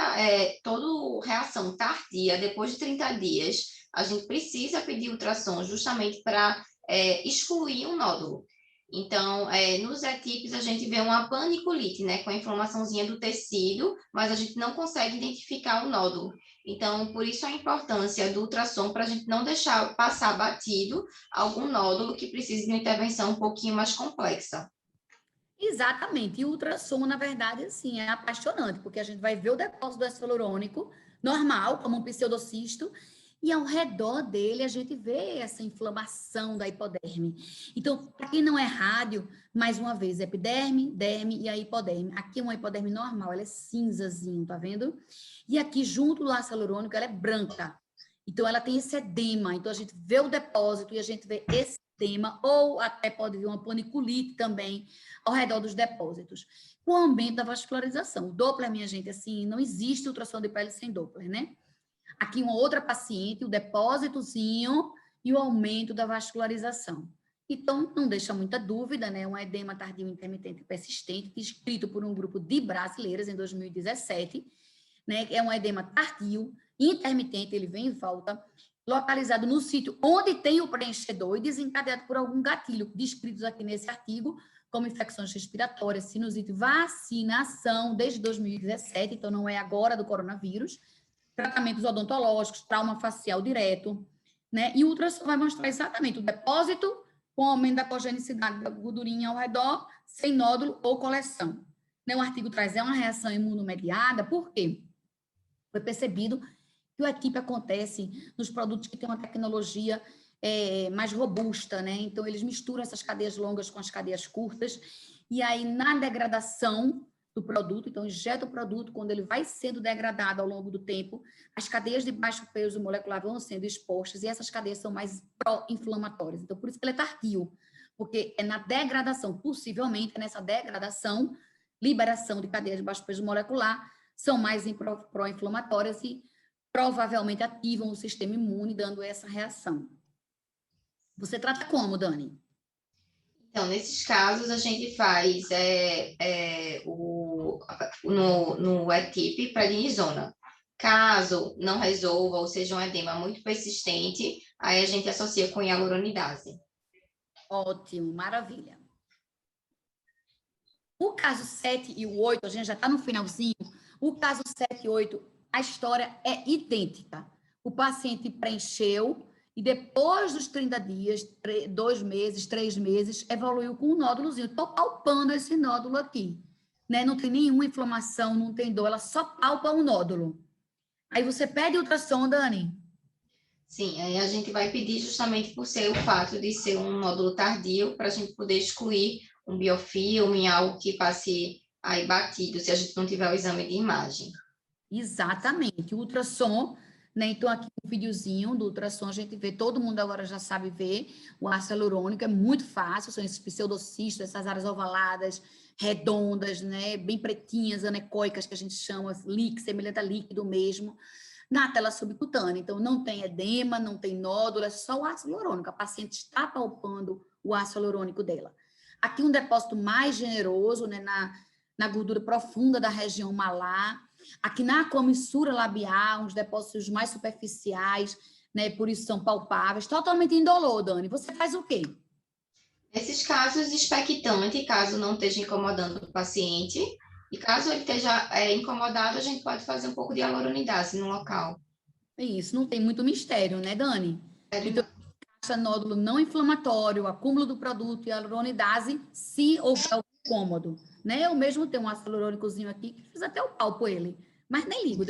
reação tardia, depois de 30 dias, a gente precisa pedir ultrassom justamente para excluir um nódulo. Então, nos ETIPs, a gente vê uma paniculite, né, com a inflamaçãozinha do tecido, mas a gente não consegue identificar o nódulo. Então, por isso a importância do ultrassom, para a gente não deixar passar batido algum nódulo que precise de uma intervenção um pouquinho mais complexa. Exatamente. E o ultrassom, na verdade, assim, é apaixonante, porque a gente vai ver o depósito do ácido hialurônico normal, como um pseudocisto, e ao redor dele a gente vê essa inflamação da hipoderme. Então, para quem não é rádio, mais uma vez, epiderme, derme e a hipoderme. Aqui é uma hipoderme normal, ela é cinzazinho, tá vendo? E aqui, junto do ácido hialurônico, ela é branca. Então, ela tem esse edema. Então, a gente vê o depósito e a gente vê esse edema, ou até pode vir uma paniculite também ao redor dos depósitos. Com o aumento da vascularização. O Doppler, minha gente, assim, não existe ultrassom de pele sem Doppler, né? Aqui uma outra paciente, o depósitozinho e o aumento da vascularização. Então, não deixa muita dúvida, né? Um edema tardio intermitente persistente, descrito por um grupo de brasileiras em 2017, né? É um edema tardio, intermitente, ele vem e volta, localizado no sítio onde tem o preenchedor e desencadeado por algum gatilho, descritos aqui nesse artigo, como infecções respiratórias, sinusite, vacinação, desde 2017, então não é agora do coronavírus, tratamentos odontológicos, trauma facial direto, né? E o ultrassom vai mostrar exatamente o depósito com aumento da congenicidade da gordurinha ao redor, sem nódulo ou coleção. Né? O artigo traz uma reação imunomediada, por quê? Foi percebido que o ETIP acontece nos produtos que têm uma tecnologia mais robusta, né? Então, eles misturam essas cadeias longas com as cadeias curtas, e aí, na degradação do produto, então, injeta o produto, quando ele vai sendo degradado ao longo do tempo, as cadeias de baixo peso molecular vão sendo expostas, e essas cadeias são mais pró-inflamatórias. Então, por isso que ele é tardio, porque é na degradação, possivelmente, é nessa degradação, liberação de cadeias de baixo peso molecular, são mais pró-inflamatórias e provavelmente ativam o sistema imune, dando essa reação. Você trata como, Dani? Então, nesses casos, a gente faz no ETIP prednisona. Caso não resolva, ou seja, um edema muito persistente, aí a gente associa com hialuronidase. Ótimo, maravilha. O caso 7 e o 8, a gente já está no finalzinho. O caso 7 e 8, a história é idêntica. O paciente preencheu e depois dos 30 dias, 2 meses, 3 meses, evoluiu com um nódulozinho. Estou palpando esse nódulo aqui, né? Não tem nenhuma inflamação, não tem dor, ela só palpa um nódulo. Aí você pede ultrassom, Dani? Sim, aí a gente vai pedir justamente por ser o fato de ser um nódulo tardio, para a gente poder excluir um biofilme, algo que passe aí batido, se a gente não tiver o exame de imagem. Exatamente, o ultrassom, né? Então, aqui um videozinho do ultrassom, a gente vê, todo mundo agora já sabe ver o ácido hialurônico, é muito fácil, são esses pseudocistos, essas áreas ovaladas, redondas, né? Bem pretinhas, anecoicas, que a gente chama, semelhante a líquido mesmo, na tela subcutânea. Então, não tem edema, não tem nódulo, é só o ácido hialurônico. A paciente está palpando o ácido hialurônico dela. Aqui um depósito mais generoso, né? Na gordura profunda da região malar. Aqui na comissura labial, uns depósitos mais superficiais, né? Por isso são palpáveis, totalmente indolor, Dani. Você faz o quê? Nesses casos, expectante, caso não esteja incomodando o paciente, e caso ele esteja incomodado, a gente pode fazer um pouco de hialuronidase no local. Isso, não tem muito mistério, né, Dani? Sério, Então, acha nódulo não inflamatório, acúmulo do produto e hialuronidase, se houver algum incômodo, né? Eu mesmo tenho um ácido hialurônicozinho aqui, que fiz até o palpo ele, mas nem ligo.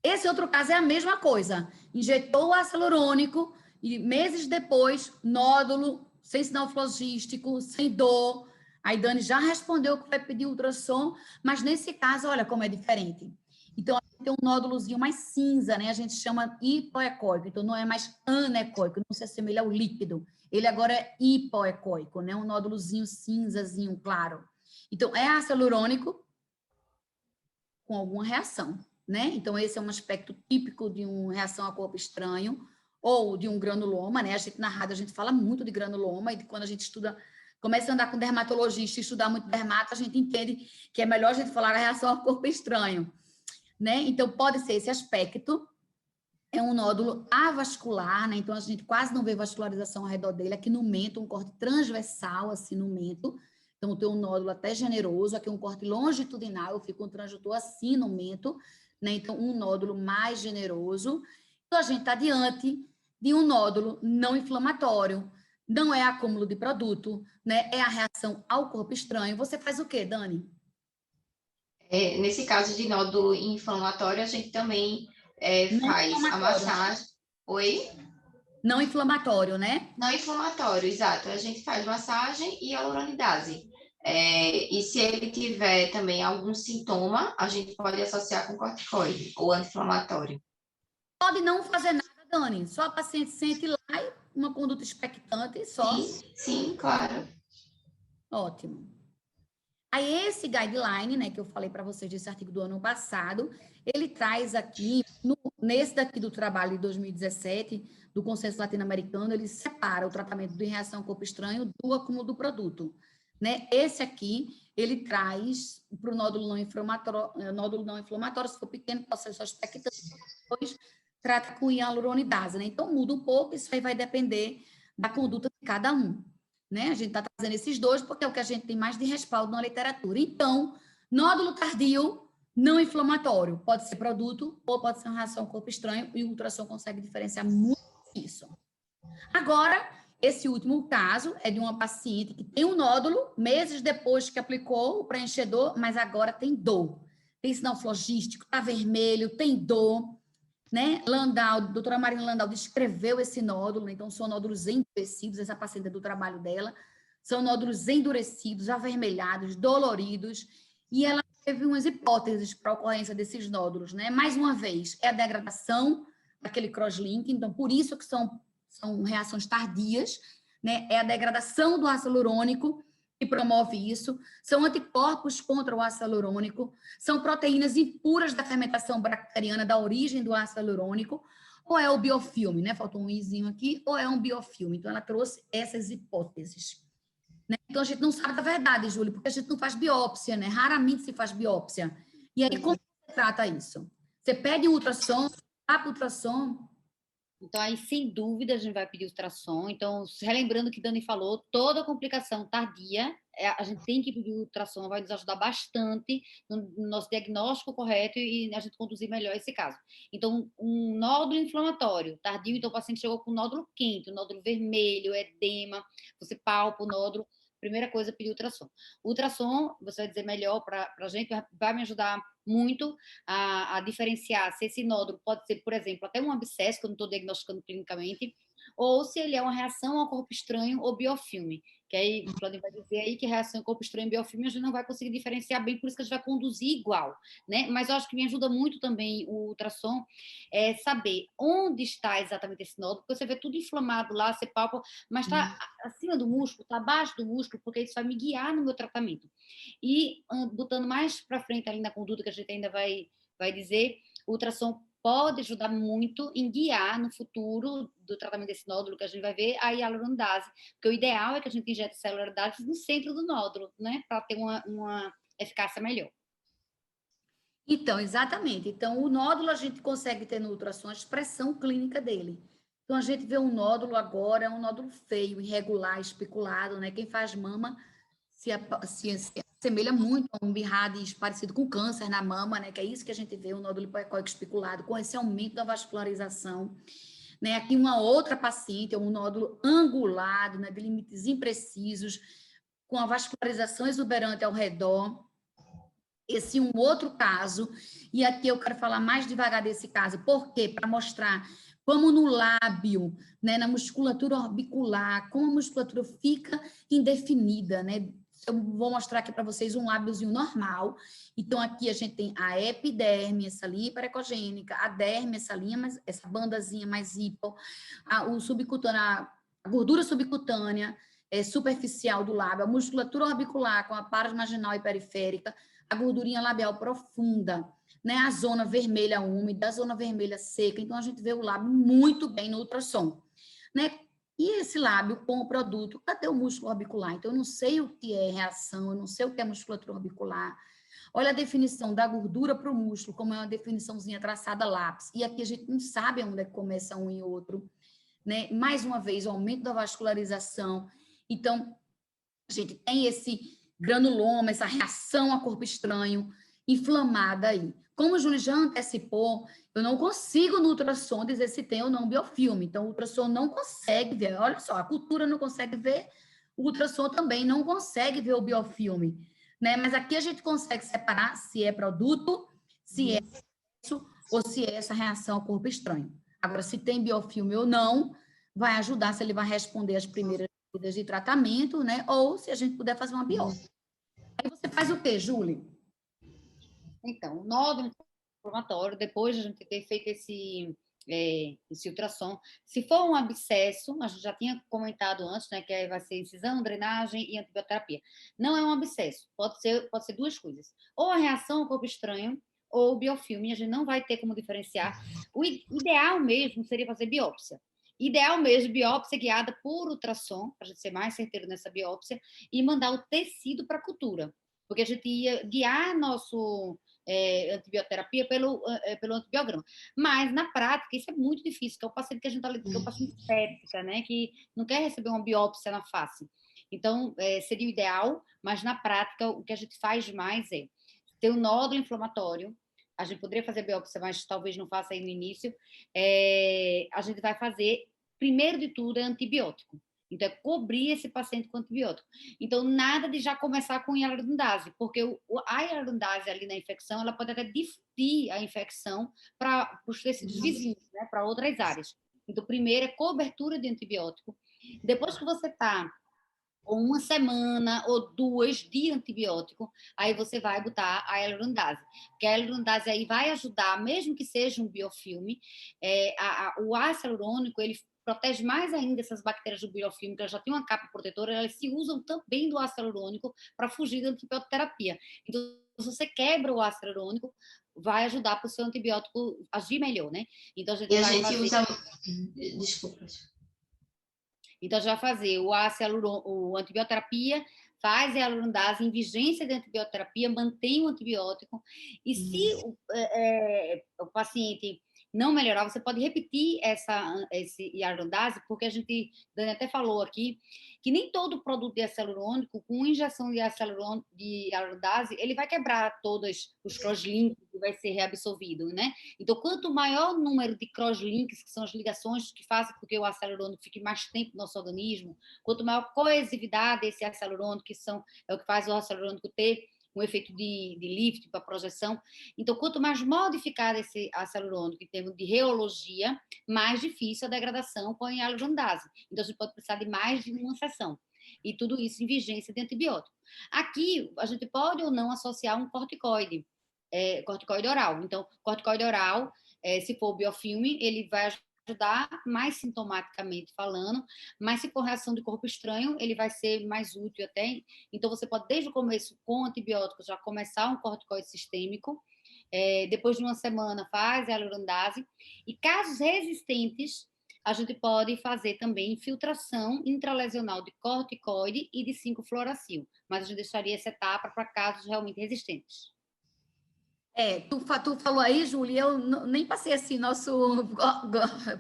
Esse outro caso é a mesma coisa. Injetou o ácido hialurônico e meses depois, nódulo, sem sinal flogístico, sem dor. Aí Dani já respondeu que vai pedir ultrassom, mas nesse caso, olha como é diferente. Então, tem um nódulozinho mais cinza, né? A gente chama hipoecóico, então não é mais anecoico, não se assemelha ao líquido. Ele agora é hipoecóico, né? Um nódulozinho cinzazinho, claro. Então, é ácido hialurônico com alguma reação, né? Então, esse é um aspecto típico de uma reação a corpo estranho ou de um granuloma, né? A gente na rádio, a gente fala muito de granuloma e quando a gente estuda, começa a andar com dermatologista e estudar muito dermato, a gente entende que é melhor a gente falar a reação a corpo estranho, né? Então, pode ser esse aspecto. É um nódulo avascular, né? Então, a gente quase não vê vascularização ao redor dele. Aqui no mento, um corte transversal, assim, no mento. Então, tem um nódulo até generoso. Aqui um corte longitudinal, eu fico um transdutor assim no mento, né? Então, um nódulo mais generoso. Então, a gente está diante de um nódulo não inflamatório. Não é acúmulo de produto, né? É a reação ao corpo estranho. Você faz o quê, Dani? Nesse caso de nódulo inflamatório, a gente também Não faz a inflamatório. massagem. Oi? Não inflamatório, né? Não inflamatório, exato. A gente faz massagem e hialuronidase. E se ele tiver também algum sintoma, a gente pode associar com corticoide ou anti-inflamatório. Pode não fazer nada, Dani. Só a paciente sente lá e uma conduta expectante e só. Sim, claro. Ótimo. Aí esse guideline, né, que eu falei para vocês desse artigo do ano passado, ele traz aqui, nesse daqui do trabalho de 2017, do Consenso Latino-Americano, ele separa o tratamento de reação ao corpo estranho do acúmulo do produto, né? Esse aqui, ele traz para o nódulo não inflamatório, se for pequeno, pode ser só expectante, depois trata com hialuronidase, né? Então, muda um pouco, isso aí vai depender da conduta de cada um, né? A gente está trazendo esses dois porque é o que a gente tem mais de respaldo na literatura. Então, nódulo tardio não inflamatório, pode ser produto ou pode ser uma reação ao corpo estranho e o ultrassom consegue diferenciar muito isso. Agora, esse último caso é de uma paciente que tem um nódulo, meses depois que aplicou o preenchedor, mas agora tem dor. Tem sinal flogístico, está vermelho, tem dor, né? Landau, a doutora Marina Landau descreveu esse nódulo, né? Então são nódulos endurecidos, essa paciente é do trabalho dela, são nódulos endurecidos, avermelhados, doloridos, e ela teve umas hipóteses para a ocorrência desses nódulos, né? Mais uma vez, é a degradação daquele crosslink, então por isso que são reações tardias, né? É a degradação do ácido hialurônico que promove isso, são anticorpos contra o ácido hialurônico, são proteínas impuras da fermentação bacteriana da origem do ácido hialurônico, ou é o biofilme, né? Faltou um izinho aqui, ou é um biofilme. Então, ela trouxe essas hipóteses. Né? Então, a gente não sabe da verdade, Júlia, porque a gente não faz biópsia, né? Raramente se faz biópsia. E aí, como você trata isso? Você pede um ultrassom, dá para ultrassom? Então, aí, sem dúvida, a gente vai pedir ultrassom. Então, relembrando o que Dani falou, toda complicação tardia, a gente tem que pedir ultrassom, vai nos ajudar bastante no nosso diagnóstico correto e a gente conduzir melhor esse caso. Então, um nódulo inflamatório tardio, então o paciente chegou com um nódulo quente, um nódulo vermelho, edema, você palpa o nódulo, primeira coisa, pedir ultrassom. O ultrassom, você vai dizer melhor para a gente, vai me ajudar muito a diferenciar se esse nódulo pode ser, por exemplo, até um abscesso, que eu não estou diagnosticando clinicamente, ou se ele é uma reação ao corpo estranho ou biofilme. Que aí o Claudio vai dizer aí que reação ao corpo estranho e biofilme a gente não vai conseguir diferenciar bem, por isso que a gente vai conduzir igual, né? Mas eu acho que me ajuda muito também o ultrassom saber onde está exatamente esse nódulo, porque você vê tudo inflamado lá, você palpa, mas está acima do músculo, está abaixo do músculo, porque isso vai me guiar no meu tratamento. E botando mais para frente ali na conduta que a gente ainda vai dizer, o ultrassom pode ajudar muito em guiar no futuro do tratamento desse nódulo que a gente vai ver a hialurondase, porque o ideal é que a gente injete essa hialurondase no centro do nódulo, né, para ter uma eficácia melhor. Então, exatamente. Então, o nódulo a gente consegue ter no ultrassom a expressão clínica dele. Então, a gente vê um nódulo agora, é um nódulo feio, irregular, especulado, né? Quem faz mama se assemelha muito a um BIRADS parecido com câncer na mama, né? Que é isso que a gente vê, um nódulo hipoecóico especulado, com esse aumento da vascularização. Né? Aqui uma outra paciente, um nódulo angulado, né? De limites imprecisos, com a vascularização exuberante ao redor. Esse um outro caso, e aqui eu quero falar mais devagar desse caso, por quê? Para mostrar como no lábio, né, na musculatura orbicular, como a musculatura fica indefinida, né? Eu vou mostrar aqui para vocês um lábiozinho normal. Então, aqui a gente tem a epiderme, essa linha hiperecogênica, a derme, essa linha, essa bandazinha mais hipo, o subcutâneo, a gordura subcutânea, superficial do lábio, a musculatura orbicular com a parasmarginal e periférica, a gordurinha labial profunda, né? A zona vermelha úmida, a zona vermelha seca. Então, a gente vê o lábio muito bem no ultrassom, né? E esse lábio com o produto, cadê o músculo orbicular? Então, eu não sei o que é reação, eu não sei o que é musculatura orbicular. Olha a definição da gordura para o músculo, como é uma definiçãozinha traçada lápis. E aqui a gente não sabe onde é que começa um e outro, né? Mais uma vez, o aumento da vascularização. Então, a gente tem esse granuloma, essa reação a corpo estranho inflamada aí. Como o Júlio já antecipou, eu não consigo no ultrassom dizer se tem ou não biofilme. Então, o ultrassom não consegue ver. Olha só, a cultura não consegue ver, o ultrassom também não consegue ver o biofilme. Né? Mas aqui a gente consegue separar se é produto, se é isso, ou se é essa reação ao corpo estranho. Agora, se tem biofilme ou não, vai ajudar se ele vai responder as primeiras medidas de tratamento, né? Ou se a gente puder fazer uma biópsia. Aí você faz o quê, Júlia? Então, o nódulo inflamatório, depois de a gente ter feito esse ultrassom, se for um abscesso, a gente já tinha comentado antes, né, que vai ser incisão, drenagem e antibioterapia. Não é um abscesso, pode ser duas coisas. Ou a reação ao corpo estranho, ou biofilme, a gente não vai ter como diferenciar. O ideal mesmo seria fazer biópsia. Ideal mesmo, biópsia guiada por ultrassom, para a gente ser mais certeiro nessa biópsia, e mandar o tecido para a cultura. Porque a gente ia guiar nosso antibioterapia pelo antibiograma. Mas, na prática, isso é muito difícil, que é o paciente que a gente está que é o paciente estética, né? Que não quer receber uma biópsia na face. Então, seria o ideal, mas na prática, o que a gente faz mais é ter um nódulo inflamatório. A gente poderia fazer biópsia, mas talvez não faça aí no início. A gente vai fazer, primeiro de tudo, é antibiótico. Então, é cobrir esse paciente com antibiótico. Então, nada de já começar com hialurondase, porque a hialurondase ali na infecção, ela pode até difundir a infecção para os tecidos vizinhos, né, para outras áreas. Então, primeiro é cobertura de antibiótico. Depois que você está com uma semana ou duas de antibiótico, aí você vai botar a hialurondase. Porque a hialurondase aí vai ajudar, mesmo que seja um biofilme, o ácido hialurônico, ele protege mais ainda essas bactérias do biofilme, que elas já têm uma capa protetora, elas se usam também do ácido hialurônico para fugir da antibioterapia. Então, se você quebra o ácido hialurônico, vai ajudar para o seu antibiótico agir melhor, né? Então, a gente usa... Desculpa. Então, a gente vai fazer o antibioterapia, faz a hialurondase em vigência de antibioterapia, mantém o antibiótico. E se o paciente não melhorar, você pode repetir esse hialurondase, porque Dani até falou aqui, que nem todo produto de ácido hialurônico, com injeção de hialurondase, ele vai quebrar todos os crosslinks que vai ser reabsorvido, né? Então, quanto maior o número de crosslinks, que são as ligações que fazem com que o ácido hialurônico fique mais tempo no nosso organismo, quanto maior a coesividade desse ácido hialurônico, é o que faz o ácido hialurônico ter um efeito de lift para projeção. Então, quanto mais modificado esse ácido hialurônico em termos de reologia, mais difícil a degradação com a hialurondase. Então, a gente pode precisar de mais de uma sessão. E tudo isso em vigência de antibiótico. Aqui, a gente pode ou não associar um corticoide oral. Então, corticoide oral, se for biofilme, ele vai ajudar mais sintomaticamente falando, mas se for reação de corpo estranho, ele vai ser mais útil até. Então, você pode, desde o começo, com antibióticos, já começar um corticoide sistêmico. Depois de uma semana, faz a hialurondase. E casos resistentes, a gente pode fazer também infiltração intralesional de corticoide e de 5-fluoracil. Mas a gente deixaria essa etapa para casos realmente resistentes. Tu falou aí, Júlia, eu nem passei assim nosso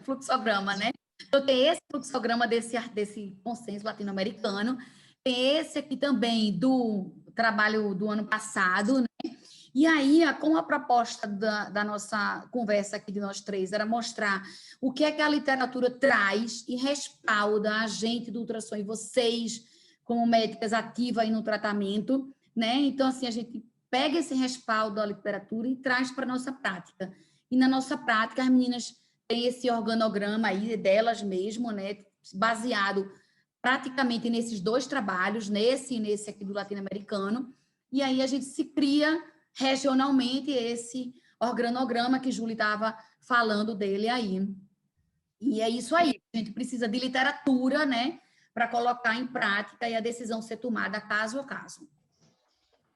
fluxograma, né? Eu tenho esse fluxograma desse consenso latino-americano, tem esse aqui também do trabalho do ano passado, né? E aí, como a proposta da nossa conversa aqui de nós três era mostrar o que é que a literatura traz e respalda a gente do ultrassom e vocês, como médicas ativas aí no tratamento, né? Então, assim, a gente pega esse respaldo da literatura e traz para a nossa prática. E na nossa prática, as meninas têm esse organograma aí delas mesmo, né? Baseado praticamente nesses dois trabalhos, nesse e nesse aqui do latino-americano. E aí a gente se cria regionalmente esse organograma que Júlia estava falando dele aí. E é isso aí. A gente precisa de literatura, né? Para colocar em prática e a decisão ser tomada caso a caso.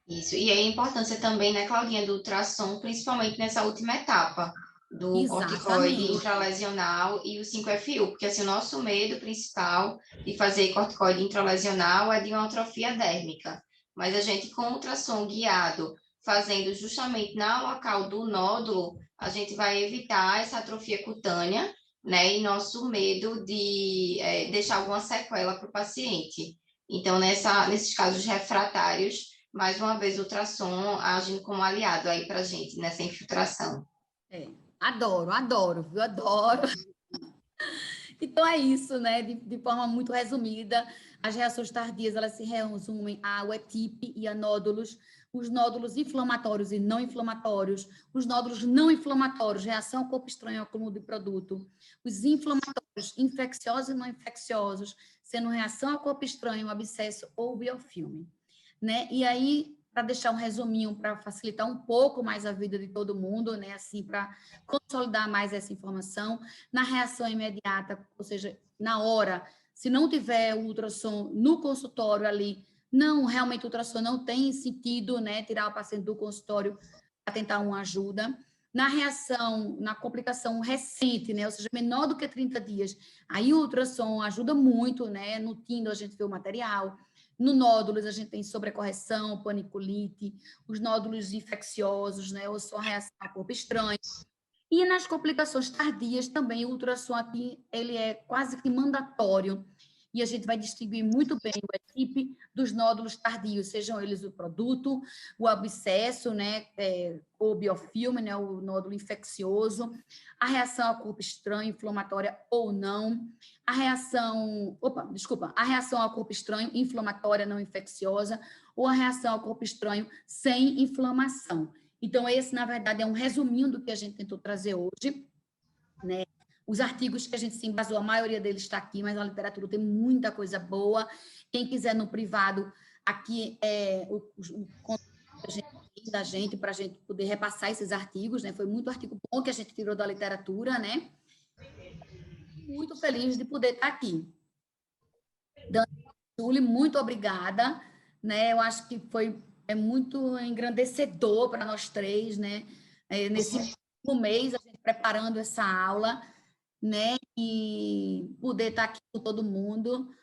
Isso, e aí a importância também, né, Claudinha, do ultrassom, principalmente nessa última etapa do corticoide intralesional e o 5-FU, porque assim, o nosso medo principal de fazer corticoide intralesional é de uma atrofia dérmica, mas a gente com ultrassom guiado, fazendo justamente na local do nódulo, a gente vai evitar essa atrofia cutânea, né, e nosso medo de deixar alguma sequela para o paciente. Então, nesses casos refratários, mais uma vez, o ultrassom agindo como aliado aí para a gente, nessa infiltração. Adoro, viu? Adoro. Então, é isso, né? De forma muito resumida, as reações tardias, elas se resumem a wet tip e a nódulos, os nódulos inflamatórios e não inflamatórios, os nódulos não inflamatórios, reação ao corpo estranho ao acúmulo de produto, os inflamatórios, infecciosos e não infecciosos, sendo reação ao corpo estranho, abscesso ou biofilme. Né? E aí, para deixar um resuminho, para facilitar um pouco mais a vida de todo mundo, né? Assim, para consolidar mais essa informação, na reação imediata, ou seja, na hora, se não tiver o ultrassom no consultório ali, não, realmente o ultrassom não tem sentido, né? Tirar o paciente do consultório para tentar uma ajuda. Na reação, na complicação recente, né? Ou seja, menor do que 30 dias, aí o ultrassom ajuda muito, né? No tindo, a gente vê o material. No nódulos, a gente tem sobrecorreção, paniculite, os nódulos infecciosos, né, ou só reação a corpo estranho. E nas complicações tardias também, o ultrassom aqui, ele é quase que mandatório, e a gente vai distinguir muito bem o equipe dos nódulos tardios, sejam eles o produto, o abscesso, né, o biofilme, né, o nódulo infeccioso, a reação ao corpo estranho, inflamatória ou não, a reação ao corpo estranho, inflamatória não infecciosa, ou a reação ao corpo estranho sem inflamação. Então, esse, na verdade, é um resuminho do que a gente tentou trazer hoje, né? Os artigos que a gente se embasou, a maioria deles está aqui, mas a literatura tem muita coisa boa. Quem quiser no privado, aqui é o contato da gente para a gente poder repassar esses artigos, né? Foi muito artigo bom que a gente tirou da literatura, né? Muito feliz de poder estar aqui. Dani, Júlia, muito obrigada, né? Eu acho que muito engrandecedor para nós três, né? Nesse mês, a gente preparando essa aula, né? E poder estar aqui com todo mundo.